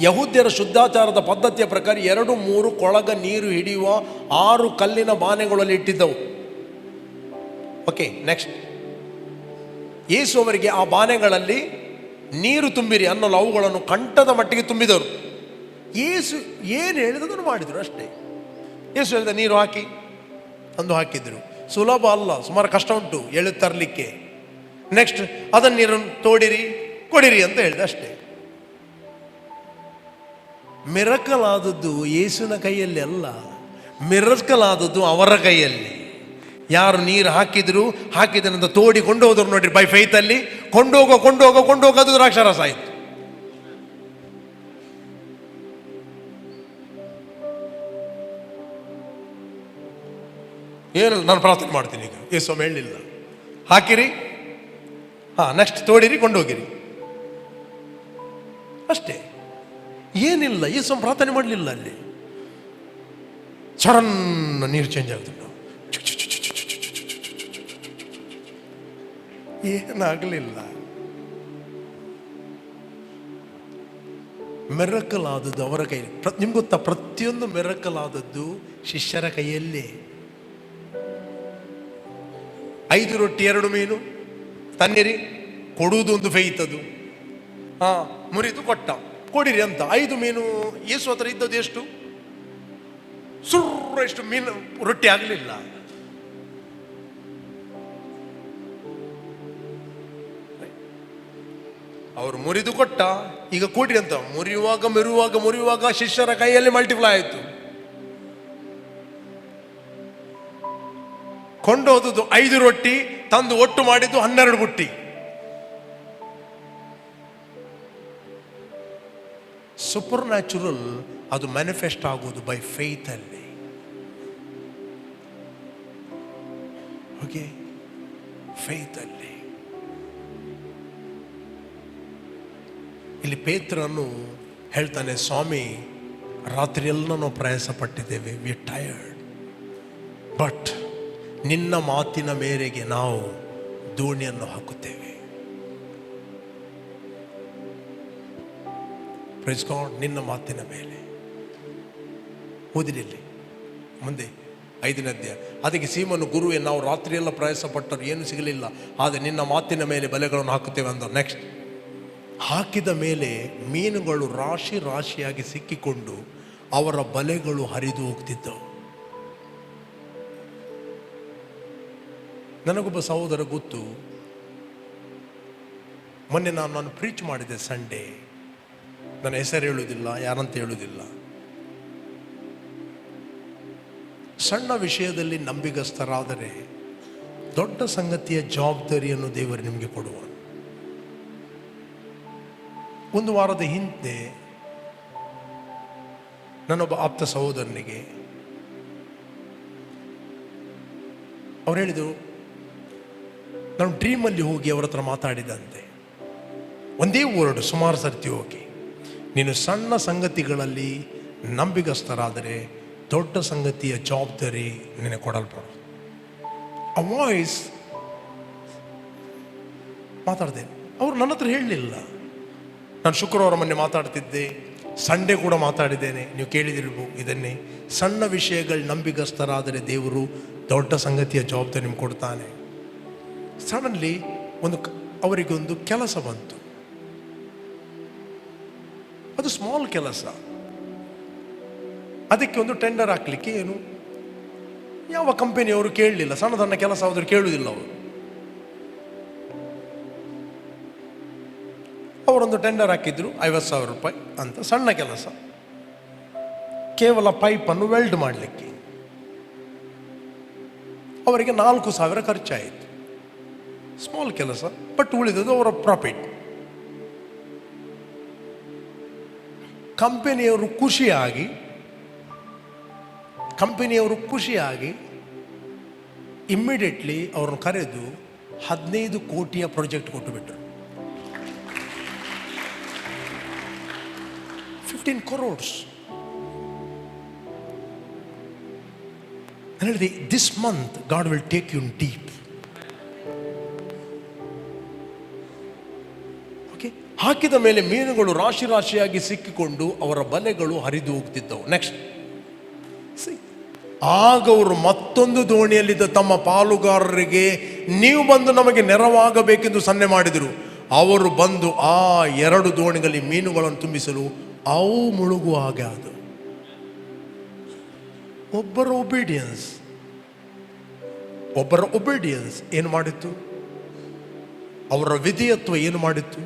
ಯಹೂದ್ಯರ ಶುದ್ಧಾಚಾರದ ಪದ್ಧತಿಯ ಪ್ರಕಾರ 2-3 ಕೊಳಗ ನೀರು ಹಿಡಿಯುವ 6 ಕಲ್ಲಿನ ಬಾನೆಗಳಲ್ಲಿ ಇಟ್ಟಿದ್ದವು. ಓಕೆ, ನೆಕ್ಸ್ಟ್, ಯೇಸು ಅವರಿಗೆ ಆ ಬಾನೆಗಳಲ್ಲಿ ನೀರು ತುಂಬಿರಿ ಅನ್ನಲು ಅವುಗಳನ್ನು ಕಂಠದ ಮಟ್ಟಿಗೆ ತುಂಬಿದರು. ಯೇಸು ಏನು ಹೇಳಿದನ್ನು ಮಾಡಿದರು ಅಷ್ಟೇ. ಯೇಸು ಹೇಳಿದ ನೀರು ಹಾಕಿ ಅಂದು ಹಾಕಿದ್ರು. ಸುಲಭ ಅಲ್ಲ, ಸುಮಾರು ಕಷ್ಟ ಉಂಟು ಎಳೆದು ತರಲಿಕ್ಕೆ. ನೆಕ್ಸ್ಟ್, ಅದನ್ನು ನೀರನ್ನು ತೋಡಿರಿ ಕೊಡಿರಿ ಅಂತ ಹೇಳಿದ ಅಷ್ಟೇ. ಮಿರಕಲ್ ಆದದ್ದು ಯೇಸುವಿನ ಕೈಯಲ್ಲಿ ಅಲ್ಲ, ಮಿರಕಲ್ ಆದದ್ದು ಅವರ ಕೈಯಲ್ಲಿ. ಯಾರು ನೀರು ಹಾಕಿದನಂತ ತೋಡಿ ಕೊಂಡು ಹೋದ್ರು ನೋಡ್ರಿ, ಬೈ ಫೈತ್ ಅಲ್ಲಿ ಕೊಂಡೋಗ ಅದು ದ್ರಾಕ್ಷಾರಸ ಆಯಿತು. ಏನು, ನಾನು ಪ್ರಾರ್ಥನೆ ಮಾಡ್ತೀನಿ ಈಗ. ಯೇಸು ಹೇಳಿಲ್ಲ ಹಾಕಿರಿ, ನೆಕ್ಸ್ಟ್ ತೋಡಿರಿ ಕೊಂಡೋಗಿರಿ ಅಷ್ಟೇ. ಏನಿಲ್ಲ, ಯೇಸು ಪ್ರಾರ್ಥನೆ ಮಾಡಲಿಲ್ಲ. ಅಲ್ಲಿ ಸಡನ್ ನೀರು ಚೇಂಜ್ ಆಗುದಿಲ್ಲ, ಏನಾಗಲಿಲ್ಲ. ಮಿರಕಲ್ ಆದದ್ದು ಅವರ ಕೈಯಲ್ಲಿ. ನಿಮ್ಗೆ ಗೊತ್ತಾ, ಪ್ರತಿಯೊಂದು ಮಿರಕಲ್ ಆದದ್ದು ಶಿಷ್ಯರ ಕೈಯಲ್ಲೇ. 5 ರೊಟ್ಟಿ 2 ಮೀನು ತನ್ನಿರಿ, ಕೊಡುವುದು ಒಂದು ಫೈತದು. ಮುರಿದು ಕೊಡಿರಿ ಅಂತ. 5 ಮೀನು ಯೇಸು ಹತ್ರ ಇದ್ದದ್ದು ಎಷ್ಟು? ಎಷ್ಟು ಮೀನು ರೊಟ್ಟಿ ಆಗಲಿಲ್ಲ. ಅವರು ಮುರಿದು ಈಗ ಕೊಡ್ರಿ ಅಂತ. ಮುರಿಯುವಾಗ ಶಿಷ್ಯರ ಕೈಯಲ್ಲಿ ಮಲ್ಟಿಪ್ಲೈ ಆಯಿತು. ಕೊಂಡೋದದ್ದು 5 ರೊಟ್ಟಿ, ತಂದು ಒಟ್ಟು ಮಾಡಿದ್ದು 12 ಬುಟ್ಟಿ. ಸೂಪರ್ ನ್ಯಾಚುರಲ್ ಅದು ಮ್ಯಾನಿಫೆಸ್ಟ್ ಆಗೋದು ಬೈ ಫೇತ್ ಅಲ್ಲಿ. ಓಕೆ, ಫೇತ್ ಅಲ್ಲಿ. ಇಲ್ಲಿ ಪೇತ್ರನು ಹೇಳ್ತಾನೆ, ಸ್ವಾಮಿ ರಾತ್ರಿಯೆಲ್ಲ ನಾವು ಪ್ರಯಾಸ ಪಟ್ಟಿದ್ದೇವೆ, ವಿ ಆರ್ ಟಯರ್ಡ್, ಬಟ್ ನಿನ್ನ ಮಾತಿನ ಮೇರೆಗೆ ನಾವು ದೋಣಿಯನ್ನು ಹಾಕುತ್ತೇವೆ. Praise God. ನಿನ್ನ ಮಾತಿನ ಮೇಲೆ ಓದಿರಲ್ಲಿ ಮುಂದೆ 5ನೇ ಅಧ್ಯಾಯ. ಅದಕ್ಕೆ ಸೀಮನು, ಗುರುವೇ, ನಾವು ರಾತ್ರಿಯೆಲ್ಲ ಪ್ರಯಾಸ ಪಟ್ಟರು, ಏನು ಸಿಗಲಿಲ್ಲ, ಆದರೆ ನಿನ್ನ ಮಾತಿನ ಮೇಲೆ ಬಲೆಗಳನ್ನು ಹಾಕುತ್ತೇವೆ ಅಂದರು. ನೆಕ್ಸ್ಟ್, ಹಾಕಿದ ಮೇಲೆ ಮೀನುಗಳು ರಾಶಿ ರಾಶಿಯಾಗಿ ಸಿಕ್ಕಿಕೊಂಡು ಅವರ ಬಲೆಗಳು ಹರಿದು ಹೋಗ್ತಿದ್ದವು. ನನಗೊಬ್ಬ ಸಹೋದರ ಗೊತ್ತು. ಮೊನ್ನೆ ನಾನು ಪ್ರೀಚ್ ಮಾಡಿದೆ ಸಂಡೇ. ನನ್ನ ಹೆಸರು ಹೇಳುವುದಿಲ್ಲ, ಯಾರಂತ ಹೇಳುವುದಿಲ್ಲ. ಸಣ್ಣ ವಿಷಯದಲ್ಲಿ ನಂಬಿಗಸ್ತರಾದರೆ ದೊಡ್ಡ ಸಂಗತಿಯ ಜವಾಬ್ದಾರಿಯನ್ನು ದೇವರು ನಿಮಗೆ ಕೊಡುವ. ಒಂದು ವಾರದ ಹಿಂದೆ ನನ್ನೊಬ್ಬ ಆಪ್ತ ಸಹೋದರನಿಗೆ ಅವ್ರು ಹೇಳಿದರು, ನಾನು ಡ್ರೀಮಲ್ಲಿ ಹೋಗಿ ಅವ್ರ ಹತ್ರ ಮಾತಾಡಿದಂತೆ ಒಂದೇ ವರ್ಡ್ ಸುಮಾರು ಸರ್ತಿ ಹೋಗಿ, ನೀನು ಸಣ್ಣ ಸಂಗತಿಗಳಲ್ಲಿ ನಂಬಿಗಸ್ತರಾದರೆ ದೊಡ್ಡ ಸಂಗತಿಯ ಜವಾಬ್ದಾರಿ ನಿನಗೆ ಕೊಡಲ್ಪಡ. ಆ ವಾಯ್ಸ್ ಮಾತಾಡ್ತೇನೆ. ಅವರು ನನ್ನ ಹತ್ರ ಹೇಳಲಿಲ್ಲ. ನಾನು ಶುಕ್ರವಾರ ಮೊನ್ನೆ ಮಾತಾಡ್ತಿದ್ದೆ, ಸಂಡೇ ಕೂಡ ಮಾತಾಡಿದ್ದೇನೆ. ನೀವು ಕೇಳಿದಿರ್ಬೋದು ಇದನ್ನೇ. ಸಣ್ಣ ವಿಷಯಗಳು ನಂಬಿಗಸ್ತರಾದರೆ ದೇವರು ದೊಡ್ಡ ಸಂಗತಿಯ ಜವಾಬ್ದಾರಿ ನಿಮ್ಗೆ ಕೊಡ್ತಾನೆ. ಸಡನ್ಲಿ ಅವರಿಗೊಂದು ಕೆಲಸ ಬಂತು. ಅದು ಸ್ಮಾಲ್ ಕೆಲಸ. ಅದಕ್ಕೆ ಒಂದು ಟೆಂಡರ್ ಹಾಕ್ಲಿಕ್ಕೆ ಏನು ಯಾವ ಕಂಪನಿಯವರು ಕೇಳಲಿಲ್ಲ. ಸಣ್ಣ ಸಣ್ಣ ಕೆಲಸ ಆದರೂ ಕೇಳುವುದಿಲ್ಲ ಅವರು. ಅವರೊಂದು ಟೆಂಡರ್ ಹಾಕಿದ್ರು, 50,000 ರೂಪಾಯಿ ಅಂತ. ಸಣ್ಣ ಕೆಲಸ, ಕೇವಲ ಪೈಪನ್ನು ವೆಲ್ಡ್ ಮಾಡಲಿಕ್ಕೆ. ಅವರಿಗೆ 4,000 ಖರ್ಚಾಯಿತು. ಸ್ಮಾಲ್ ಕೆಲಸ, ಬಟ್ ಉಳಿದದ್ದು ಅವರ ಪ್ರಾಫಿಟ್. ಕಂಪನಿಯವರು ಖುಷಿಯಾಗಿ ಇಮ್ಮಿಡಿಯೇಟ್ಲಿ ಅವ್ರನ್ನ ಕರೆದು 15 ಕೋಟಿಯ ಪ್ರಾಜೆಕ್ಟ್ ಕೊಟ್ಟುಬಿಟ್ರು. 15 crores. ನಾನು ಹೇಳಿದೆ, this month God will take you deep. Okay, ಹಾಕಿದ ಮೇಲೆ ಮೀನುಗಳು ರಾಶಿ ರಾಶಿಯಾಗಿ ಸಿಕ್ಕಿಕೊಂಡು ಅವರ ಬಲೆಗಳು ಹರಿದು ಹೋಗ್ತಿದ್ದವು. ನೆಕ್ಸ್ಟ್, ಆಗ ಅವರು ಮತ್ತೊಂದು ದೋಣಿಯಲ್ಲಿದ್ದ ತಮ್ಮ ಪಾಲುಗಾರರಿಗೆ, ನೀವು ಬಂದು ನಮಗೆ ನೆರವಾಗಬೇಕೆಂದು ಸನ್ನೆ ಮಾಡಿದರು. ಅವರು ಬಂದು ಆ 2 ದೋಣಿಗಳಲ್ಲಿ ಮೀನುಗಳನ್ನು ತುಂಬಿಸಲು ಅವು ಮುಳುಗುವ ಹಾಗೆ ಆದವು. ಒಬ್ಬರ ಒಬಿಡಿಯನ್ಸ್ ಏನು ಮಾಡಿತ್ತು? ಅವರ ವಿಧೇಯತ್ವ ಏನು ಮಾಡಿತ್ತು?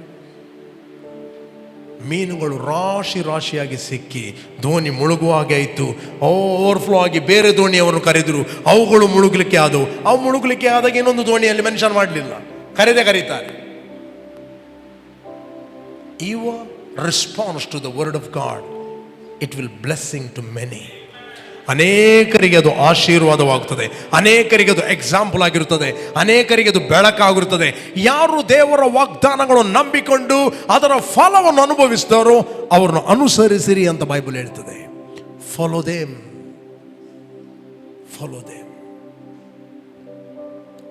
ಮೀನುಗಳು ರಾಶಿ ರಾಶಿಯಾಗಿ ಸಿಕ್ಕಿ ದೋಣಿ ಮುಳುಗುವ ಹಾಗೆ ಆಯಿತು. ಓವರ್ಫ್ಲೋ ಆಗಿ ಬೇರೆ ದೋಣಿಯವರು ಕರೆದರು, ಅವುಗಳು ಮುಳುಗಲಿಕ್ಕೆ ಆದವು. ಅವು ಮುಳುಗಲಿಕ್ಕೆ ಆದಾಗ ಇನ್ನೊಂದು ದೋಣಿಯಲ್ಲಿ ಮೆನ್ಷನ್ ಮಾಡಲಿಲ್ಲ, ಕರೀತಾರೆ. Your response to the word of God, it will blessing to many. ಅನೇಕರಿಗೆ ಅದು ಆಶೀರ್ವಾದವಾಗುತ್ತದೆ, ಅನೇಕರಿಗೆ ಅದು ಎಕ್ಸಾಂಪಲ್ ಆಗಿರುತ್ತದೆ, ಅನೇಕರಿಗೆ ಅದು ಬೆಳಕಾಗಿರುತ್ತದೆ. ಯಾರು ದೇವರ ವಾಗ್ದಾನಗಳನ್ನು ನಂಬಿಕೊಂಡು ಅದರ ಫಲವನ್ನು ಅನುಭವಿಸಿದರೋ ಅವರನ್ನು ಅನುಸರಿಸಿರಿ ಅಂತ ಬೈಬಲ್ ಹೇಳ್ತದೆ. Follow them.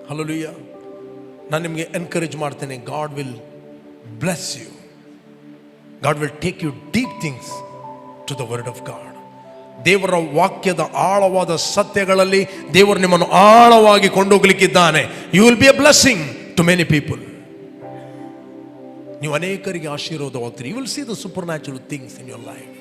ಹಲ್ಲೆಲೂಯಾ. ನಾನು ನಿಮಗೆ ಎನ್ಕರೇಜ್ ಮಾಡ್ತೇನೆ, God will bless you. God will take you deep things to the word of God. ದೇವರ ವಾಕ್ಯದ ಆಳವಾದ ಸತ್ಯಗಳಲ್ಲಿ ದೇವರು ನಿಮ್ಮನ್ನು ಆಳವಾಗಿ ಕೊಂಡೋಗ್ಲಿಕ್ಕಿದ್ದಾನೆ. You will be a blessing to many people. ನೀವು ಅನೇಕರಿಗೆ ಆಶೀರ್ವಾದವಾಗ್ತೀರಿ. You will see the supernatural things in your life.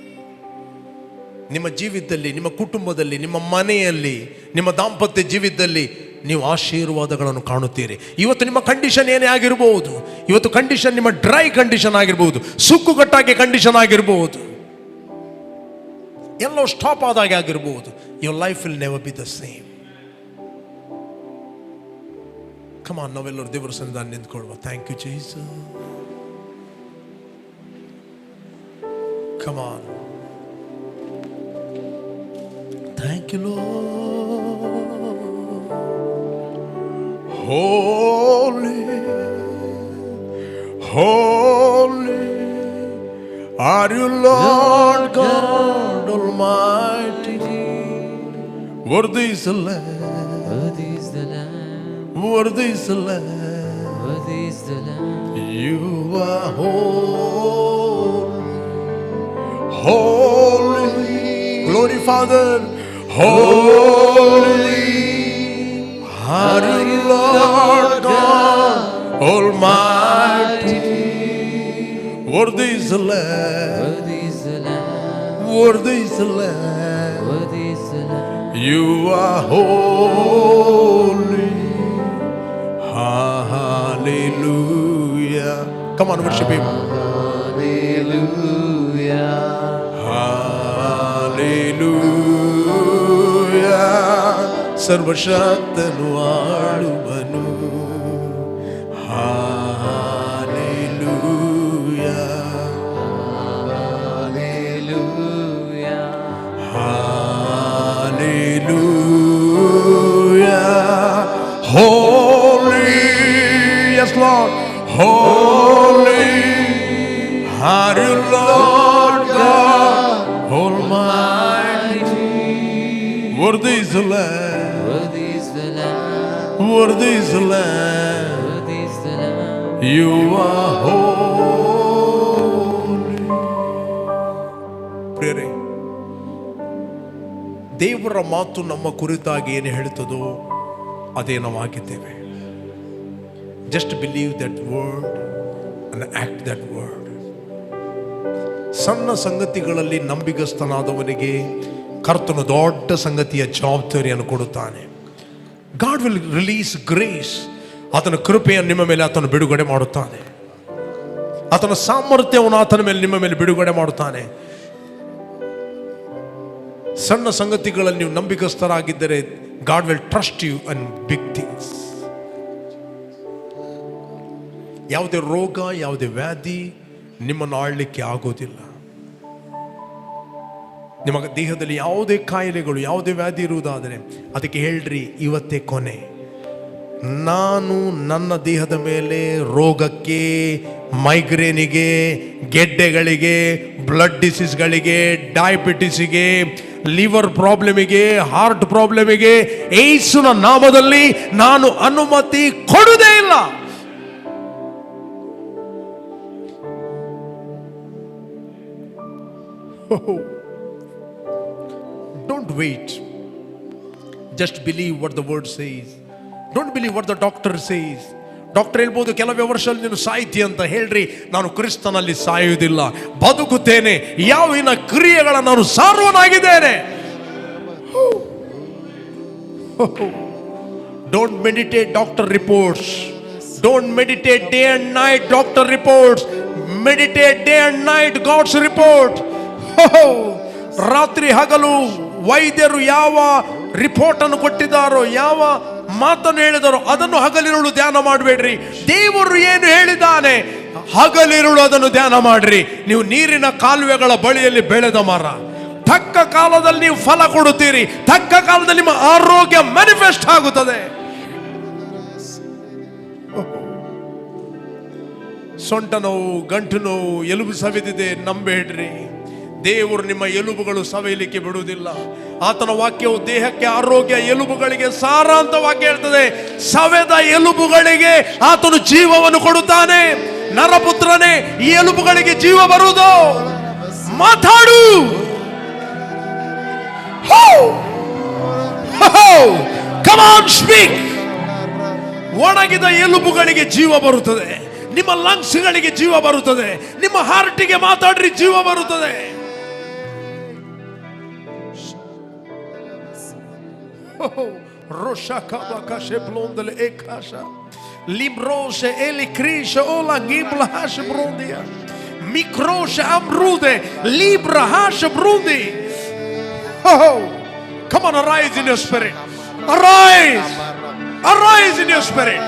ನಿಮ್ಮ ಜೀವಿತದಲ್ಲಿ, ನಿಮ್ಮ ಕುಟುಂಬದಲ್ಲಿ, ನಿಮ್ಮ ಮನೆಯಲ್ಲಿ, ನಿಮ್ಮ ದಾಂಪತ್ಯ ಜೀವಿತದಲ್ಲಿ ನೀವು ಆಶೀರ್ವಾದಗಳನ್ನು ಕಾಣುತ್ತೀರಿ. ಇವತ್ತು ನಿಮ್ಮ ಕಂಡೀಷನ್ ಏನೇ ಆಗಿರಬಹುದು, ಇವತ್ತು ಕಂಡೀಷನ್ ನಿಮ್ಮ ಡ್ರೈ ಕಂಡೀಷನ್ ಆಗಿರಬಹುದು, ಸುಕ್ಕುಗಟ್ಟಾಗಿ ಕಂಡೀಷನ್ ಆಗಿರಬಹುದು, ಎಲ್ಲೋ ಸ್ಟಾಪ್ ಆದಾಗೆ ಆಗಿರಬಹುದು. Your life will never be the same. Come on, ನಾವೆಲ್ಲರೂ ದೇವರ ಸನ್ನಿಧಾನ ನಿಂತ್ಕೊಳ್ಳುವ. Thank you Jesus. Come on. Thank you Lord. Holy, holy are you, Lord God Almighty. Worthy is the Lamb. Worthy is the Lamb. Worthy is the Lamb. Worthy is the Lamb. You are holy, holy. Glory, Father. Holy are you, Lord God Almighty. Worthy is the Lamb. Worthy is the Lamb. Worthy is the Lamb. Worthy is the Lamb. You are holy, Hallelujah. Come on, worship him. Hallelujah. Hallelujah. ಸರ್ವಶಕ್ತನು ಆಳುವನು. Hallelujah. Hallelujah. Hallelujah. Holy, yes Lord, holy are you, Lord God Almighty. Worthy is the Lamb, Worthy is the Lamb. worthy is the Lamb. Worthy is the Lamb. You are holy. ಪ್ರಿಯರೇ, ದೇವರ ಮಾತು ನಮ್ಮ ಕುರಿತಾಗಿ ಏನು ಹೇಳ್ತದೋ ಅದೇ ನಾವಾಗಿದ್ದೇವೆ. Just believe that word and act that word. ಸಣ್ಣ ಸಂಗತಿಗಳಲ್ಲಿ ನಂಬಿಗಸ್ತನಾದವನಿಗೆ ಕರ್ತನು ದೊಡ್ಡ ಸಂಗತಿಯ ಜವಾಬ್ದಾರಿಯನ್ನು ಕೊಡುತ್ತಾನೆ. God will release grace. ಆತನ ಕೃಪೆಯನ್ನು ನಿಮ್ಮ ಮೇಲೆ ಆತನು ಬಿಡುಗಡೆ ಮಾಡುತ್ತಾನೆ. ಆತನ ಸಾಮರ್ಥ್ಯವನ್ನು ಆತನ ಮೇಲೆ ನಿಮ್ಮ ಮೇಲೆ ಬಿಡುಗಡೆ ಮಾಡುತ್ತಾನೆ. ಸಣ್ಣ ಸಂಗತಿಗಳಲ್ಲಿ ನೀವು ನಂಬಿಗಸ್ತರಾಗಿದ್ದರೆ God will trust you in big things. ಯಾವುದೇ ರೋಗ, ಯಾವುದೇ ವ್ಯಾಧಿ ನಿಮ್ಮನ್ನು ಆಳಲಿಕ್ಕೆ ಆಗೋದಿಲ್ಲ. ನಿಮ್ಮ ದೇಹದಲ್ಲಿ ಯಾವುದೇ ಕಾಯಿಲೆಗಳು, ಯಾವುದೇ ವ್ಯಾಧಿ ಇರುವುದಾದರೆ ಅದಕ್ಕೆ ಹೇಳ್ರಿ, ಇವತ್ತೇ ಕೊನೆ. ನಾನು ನನ್ನ ದೇಹದ ಮೇಲೆ ರೋಗಕ್ಕೆ, ಮೈಗ್ರೇನಿಗೆ, ಗೆಡ್ಡೆಗಳಿಗೆ, ಬ್ಲಡ್ ಡಿಸೀಸ್ಗಳಿಗೆ, ಡಯಾಬಿಟಿಸಿಗೆ, ಲಿವರ್ ಪ್ರಾಬ್ಲಮಿಗೆ, ಹಾರ್ಟ್ ಪ್ರಾಬ್ಲಮಿಗೆ ಯೇಸುವಿನ ನಾಮದಲ್ಲಿ ನಾನು ಅನುಮತಿ ಕೊಡುವುದೇ ಇಲ್ಲ. Don't wait. Just believe what the word says. Don't believe what the doctor says. Doctor ಹೇಳ್ಬೋದು, ಕೆಲವೇ ವರ್ಷದಲ್ಲಿ ನೀನು ಸಾಯ್ತಿ ಅಂತ. ಹೇಳ್ರಿ, ನಾನು ಕ್ರಿಸ್ತನಲ್ಲಿ ಸಾಯುವುದಿಲ್ಲ, ಬದುಕುತ್ತೇನೆ. ಯಾವಿನ ಕ್ರಿಯೆಗಳ ನಾನು ಸಾರುವನಾಗಿದ್ದೇನೆ. Don't meditate doctor reports. Don't meditate day and night doctor reports. Meditate day and night God's report. ರಾತ್ರಿ ಹಗಲು ವೈದ್ಯರು ಯಾವ ರಿಪೋರ್ಟ್ ಅನ್ನು ಕೊಟ್ಟಿದ್ದಾರೋ, ಯಾವ ಮಾತನ್ನು ಹೇಳಿದಾರೋ ಅದನ್ನು ಹಗಲಿರುಳು ಧ್ಯಾನ ಮಾಡಬೇಡ್ರಿ. ದೇವರು ಏನು ಹೇಳಿದ್ದಾನೆ ಹಗಲಿರುಳು ಅದನ್ನು ಧ್ಯಾನ ಮಾಡ್ರಿ. ನೀವು ನೀರಿನ ಕಾಲುವೆಗಳ ಬಳಿಯಲ್ಲಿ ಬೆಳೆದ ಮರ, ತಕ್ಕ ಕಾಲದಲ್ಲಿ ನೀವು ಫಲ ಕೊಡುತ್ತೀರಿ. ತಕ್ಕ ಕಾಲದಲ್ಲಿ ನಿಮ್ಮ ಆರೋಗ್ಯ ಮ್ಯಾನಿಫೆಸ್ಟ್ ಆಗುತ್ತದೆ. ಸೊಂಟ ನೋವು, ಗಂಟು ನೋವು, ಎಲುಬು ಸವಿದಿದೆ, ನಂಬೇಡ್ರಿ. ದೇವರು ನಿಮ್ಮ ಎಲುಬುಗಳು ಸವೆಯಲಿಕ್ಕೆ ಬಿಡುವುದಿಲ್ಲ. ಆತನ ವಾಕ್ಯವು ದೇಹಕ್ಕೆ ಆರೋಗ್ಯ, ಎಲುಬುಗಳಿಗೆ ಸಾರ ಅಂತ ವಾಕ್ಯ ಹೇಳ್ತದೆ. ಸವೆದ ಎಲುಬುಗಳಿಗೆ ಆತನು ಜೀವವನ್ನು ಕೊಡುತ್ತಾನೆ. ನರಪುತ್ರನೇ, ಈ ಎಲುಬುಗಳಿಗೆ ಜೀವ ಬರುವುದು. ಮಾತಾಡು. Come on, speak. ಒಣಗಿದ ಎಲುಬುಗಳಿಗೆ ಜೀವ ಬರುತ್ತದೆ. ನಿಮ್ಮ ಲಂಗ್ಸ್ಗಳಿಗೆ ಜೀವ ಬರುತ್ತದೆ. ನಿಮ್ಮ ಹಾರ್ಟಿಗೆ ಮಾತಾಡ್ರಿ, ಜೀವ ಬರುತ್ತದೆ. Roshakabakashe blondele ekasha librose elikrisha ola gibla hash brondia mikrosha amrude libra hash brundi. Come on, arise in your spirit. Arise. Arise in your spirit.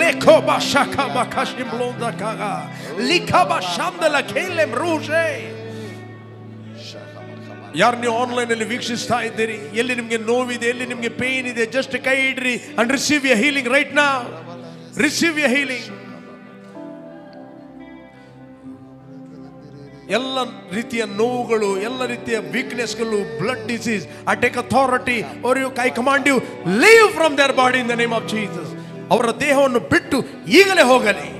Leko bashaka bakashim blonda kaga likaba shamdela kelem rouge. ಯಾರು ನೀವು ಆನ್ಲೈನ್ ಅಲ್ಲಿ ವೀಕ್ಷಿಸ್ತಾ ಇದ್ದೀರಿ, ಎಲ್ಲಿ ನಿಮಗೆ ನೋವಿದೆ, ಎಲ್ಲಿ ನಿಮಗೆ ಪೇನ್ ಇದೆ, ಜಸ್ಟ್ ಕೈ ಇಡ್ರಿ and receive your healing right now. Receive your healing. ಎಲ್ಲ ರೀತಿಯ ನೋವುಗಳು, ಎಲ್ಲ ರೀತಿಯ ವೀಕ್ನೆಸ್ಗಳು, blood disease, I take authority or I command you, leave from their body in the name of Jesus. ಅವರ ದೇಹವನ್ನು ಬಿಟ್ಟು ಈಗಲೇ ಹೋಗಲಿ.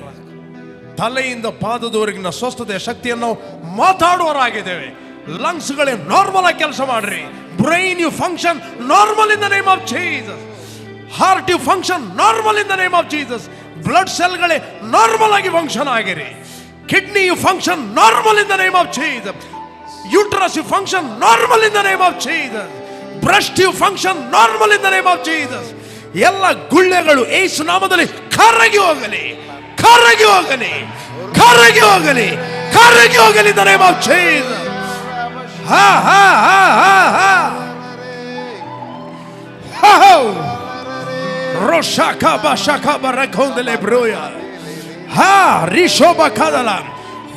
ತಲೆಯಿಂದ ಪಾದದವರೆಗಿನ ಸ್ವಸ್ಥತೆಯ ಶಕ್ತಿಯನ್ನು ನಾವು ಮಾತಾಡುವರಾಗಿದ್ದೇವೆ. ಲಂಗ್ಸ್ಗಳೇ ನಾರ್ಮಲ್ ಆಗಿ ಕೆಲಸ ಮಾಡ್ರಿ. Brain you function normal in the name of Jesus. Heart you function normal in the name of Jesus. Blood ಸೆಲ್ಗಳೇ ನಾರ್ಮಲ್ ಆಗಿ ಫಂಕ್ಷನ್ ಆಗಿರಿ. Kidney you function normal in the name of Jesus. Uterus, you function normal in the name of Jesus. Breast, you function normal in the name of Jesus. ಎಲ್ಲ ಗುಳ್ಳೆಗಳು ಯೇಸು ನಾಮದಲ್ಲಿ ಕರಗಿ ಹೋಗಲಿ, ಕರಗಿ ಹೋಗಲಿ, ಕರಗಿ ಹೋಗಲಿ, ಕರಗಿ ಹೋಗಲಿ in the name of Jesus. ಹಾ ಹಾ ಹಾ ಹಾ ಹಾ ಹಾ ರೋಷಾಕ ಬಶಾಕ ಬರಕೊಂದಲೆ ಬ್ರೋಯ ಹಾ ರಿಶೋಬ ಕದಲ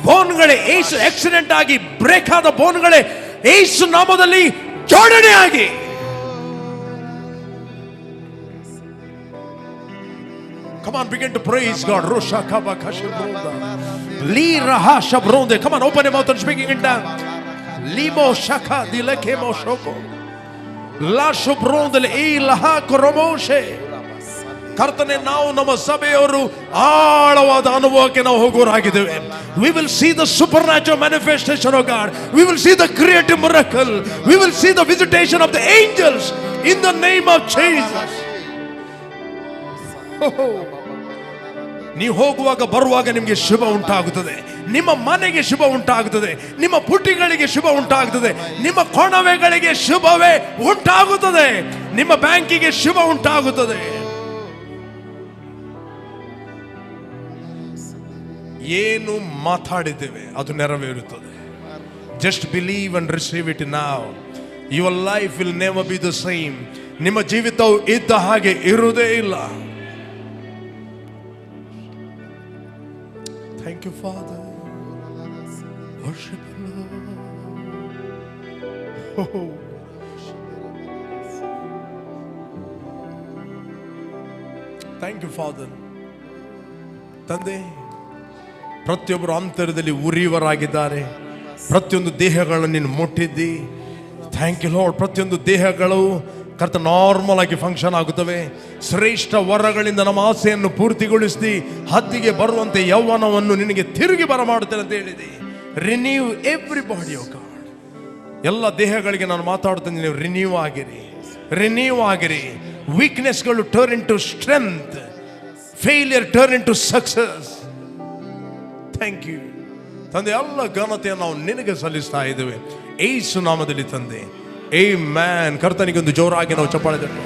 ಬೋನ್ಗಳೇ ಏಸು ಆಕ್ಸಿಡೆಂಟ್ ಆಗಿ ಬ್ರೇಕ್ ಆದ ಬೋನ್ಗಳೇ ಏಸು ನಾಮದಲ್ಲಿ ಜೋಡಣೆ ಆಗಿ Come on, begin to praise God. Roshaka bakashibronda. Li raha shabronde. Come on, open your mouth and speaking in tongues. Limo shaka dilekemo shoko. La shabronde le ilaha koromoshe. ಕರ್ತನೆ, ನಾವು ನಮ್ಮ ಸಭೆಯವರು ಆಳವಾದ ಅನುಭವಕ್ಕೆ ನಾವು ಹೋಗೋರಾಗಿದ್ದೇವೆ. We will see the supernatural manifestation of God. We will see the creative miracle. We will see the visitation of the angels in the name of Jesus. ನೀವು ಹೋಗುವಾಗ ಬರುವಾಗ ನಿಮಗೆ ಶುಭ ಉಂಟಾಗುತ್ತದೆ, ನಿಮ್ಮ ಮನೆಗೆ ಶುಭ ಉಂಟಾಗುತ್ತದೆ, ನಿಮ್ಮ ಪುಟಿಗಳಿಗೆ ಶುಭ ಉಂಟಾಗುತ್ತದೆ, ನಿಮ್ಮ ಕೊಣವೆಗಳಿಗೆ ಶುಭವೇ ಉಂಟಾಗುತ್ತದೆ, ನಿಮ್ಮ ಬ್ಯಾಂಕಿಗೆ ಶುಭ ಉಂಟಾಗುತ್ತದೆ. ಏನು ಮಾತಾಡಿದ್ದೇವೆ ಅದು ನೆರವೇರುತ್ತದೆ. Just believe and receive it now. Your life will never be the same. ನಿಮ್ಮ ಜೀವಿತವು ಇದ್ದ ಹಾಗೆ ಇರುವುದೇ ಇಲ್ಲ. Thank you father. Worship you Lord. Thank you father. ತಂದೆ, ಪ್ರತಿಯೊಬ್ಬರು ಅಂತರದಲ್ಲಿ ಉರಿಯವರಾಗಿದ್ದಾರೆ. ಪ್ರತಿಯೊಂದು ದೇಹಗಳನ್ನು ನೀನು ಮುಟ್ಟಿದ್ದಿ. Thank you lord. ಪ್ರತಿಯೊಂದು ದೇಹಗಳು ಕರ್ತ ನಾರ್ಮಲ್ ಆಗಿ ಫಂಕ್ಷನ್ ಆಗುತ್ತವೆ. ಶ್ರೇಷ್ಠ ವರಗಳಿಂದ ನಮ್ಮ ಆಸೆಯನ್ನು ಪೂರ್ತಿಗೊಳಿಸಿ ಹದ್ದಿಗೆ ಬರುವಂತೆ ಯೌವನವನ್ನು ನಿನಗೆ ತಿರುಗಿ ಬರಮಾಡುತ್ತೇನೆ ಅಂತ ಹೇಳಿದೆ. Renew every body of God. ಎಲ್ಲ ದೇಹಗಳಿಗೆ ನಾನು ಮಾತಾಡ್ತೇನೆ, ನೀವು ರಿನ್ಯೂ ಆಗಿರಿ, ರಿನ್ಯೂ ಆಗಿರಿ. ವೀಕ್ನೆಸ್ಗಳು turn into strength, failure turn into success. Thank you ತಂದೆ. ಎಲ್ಲ ಘನತೆಯನ್ನು ನಾವು ನಿನಗೆ ಸಲ್ಲಿಸ್ತಾ ಇದ್ದೇವೆ ಯೇಸು ನಾಮದಲ್ಲಿ ತಂದೆ. ಆಮೆನ್. ಕರ್ತನಿಗೆ ಒಂದು ಜೋರಾಗಿ ನಾವು ಚಪ್ಪಾಳೆ ತಟ್ಟೋಣ.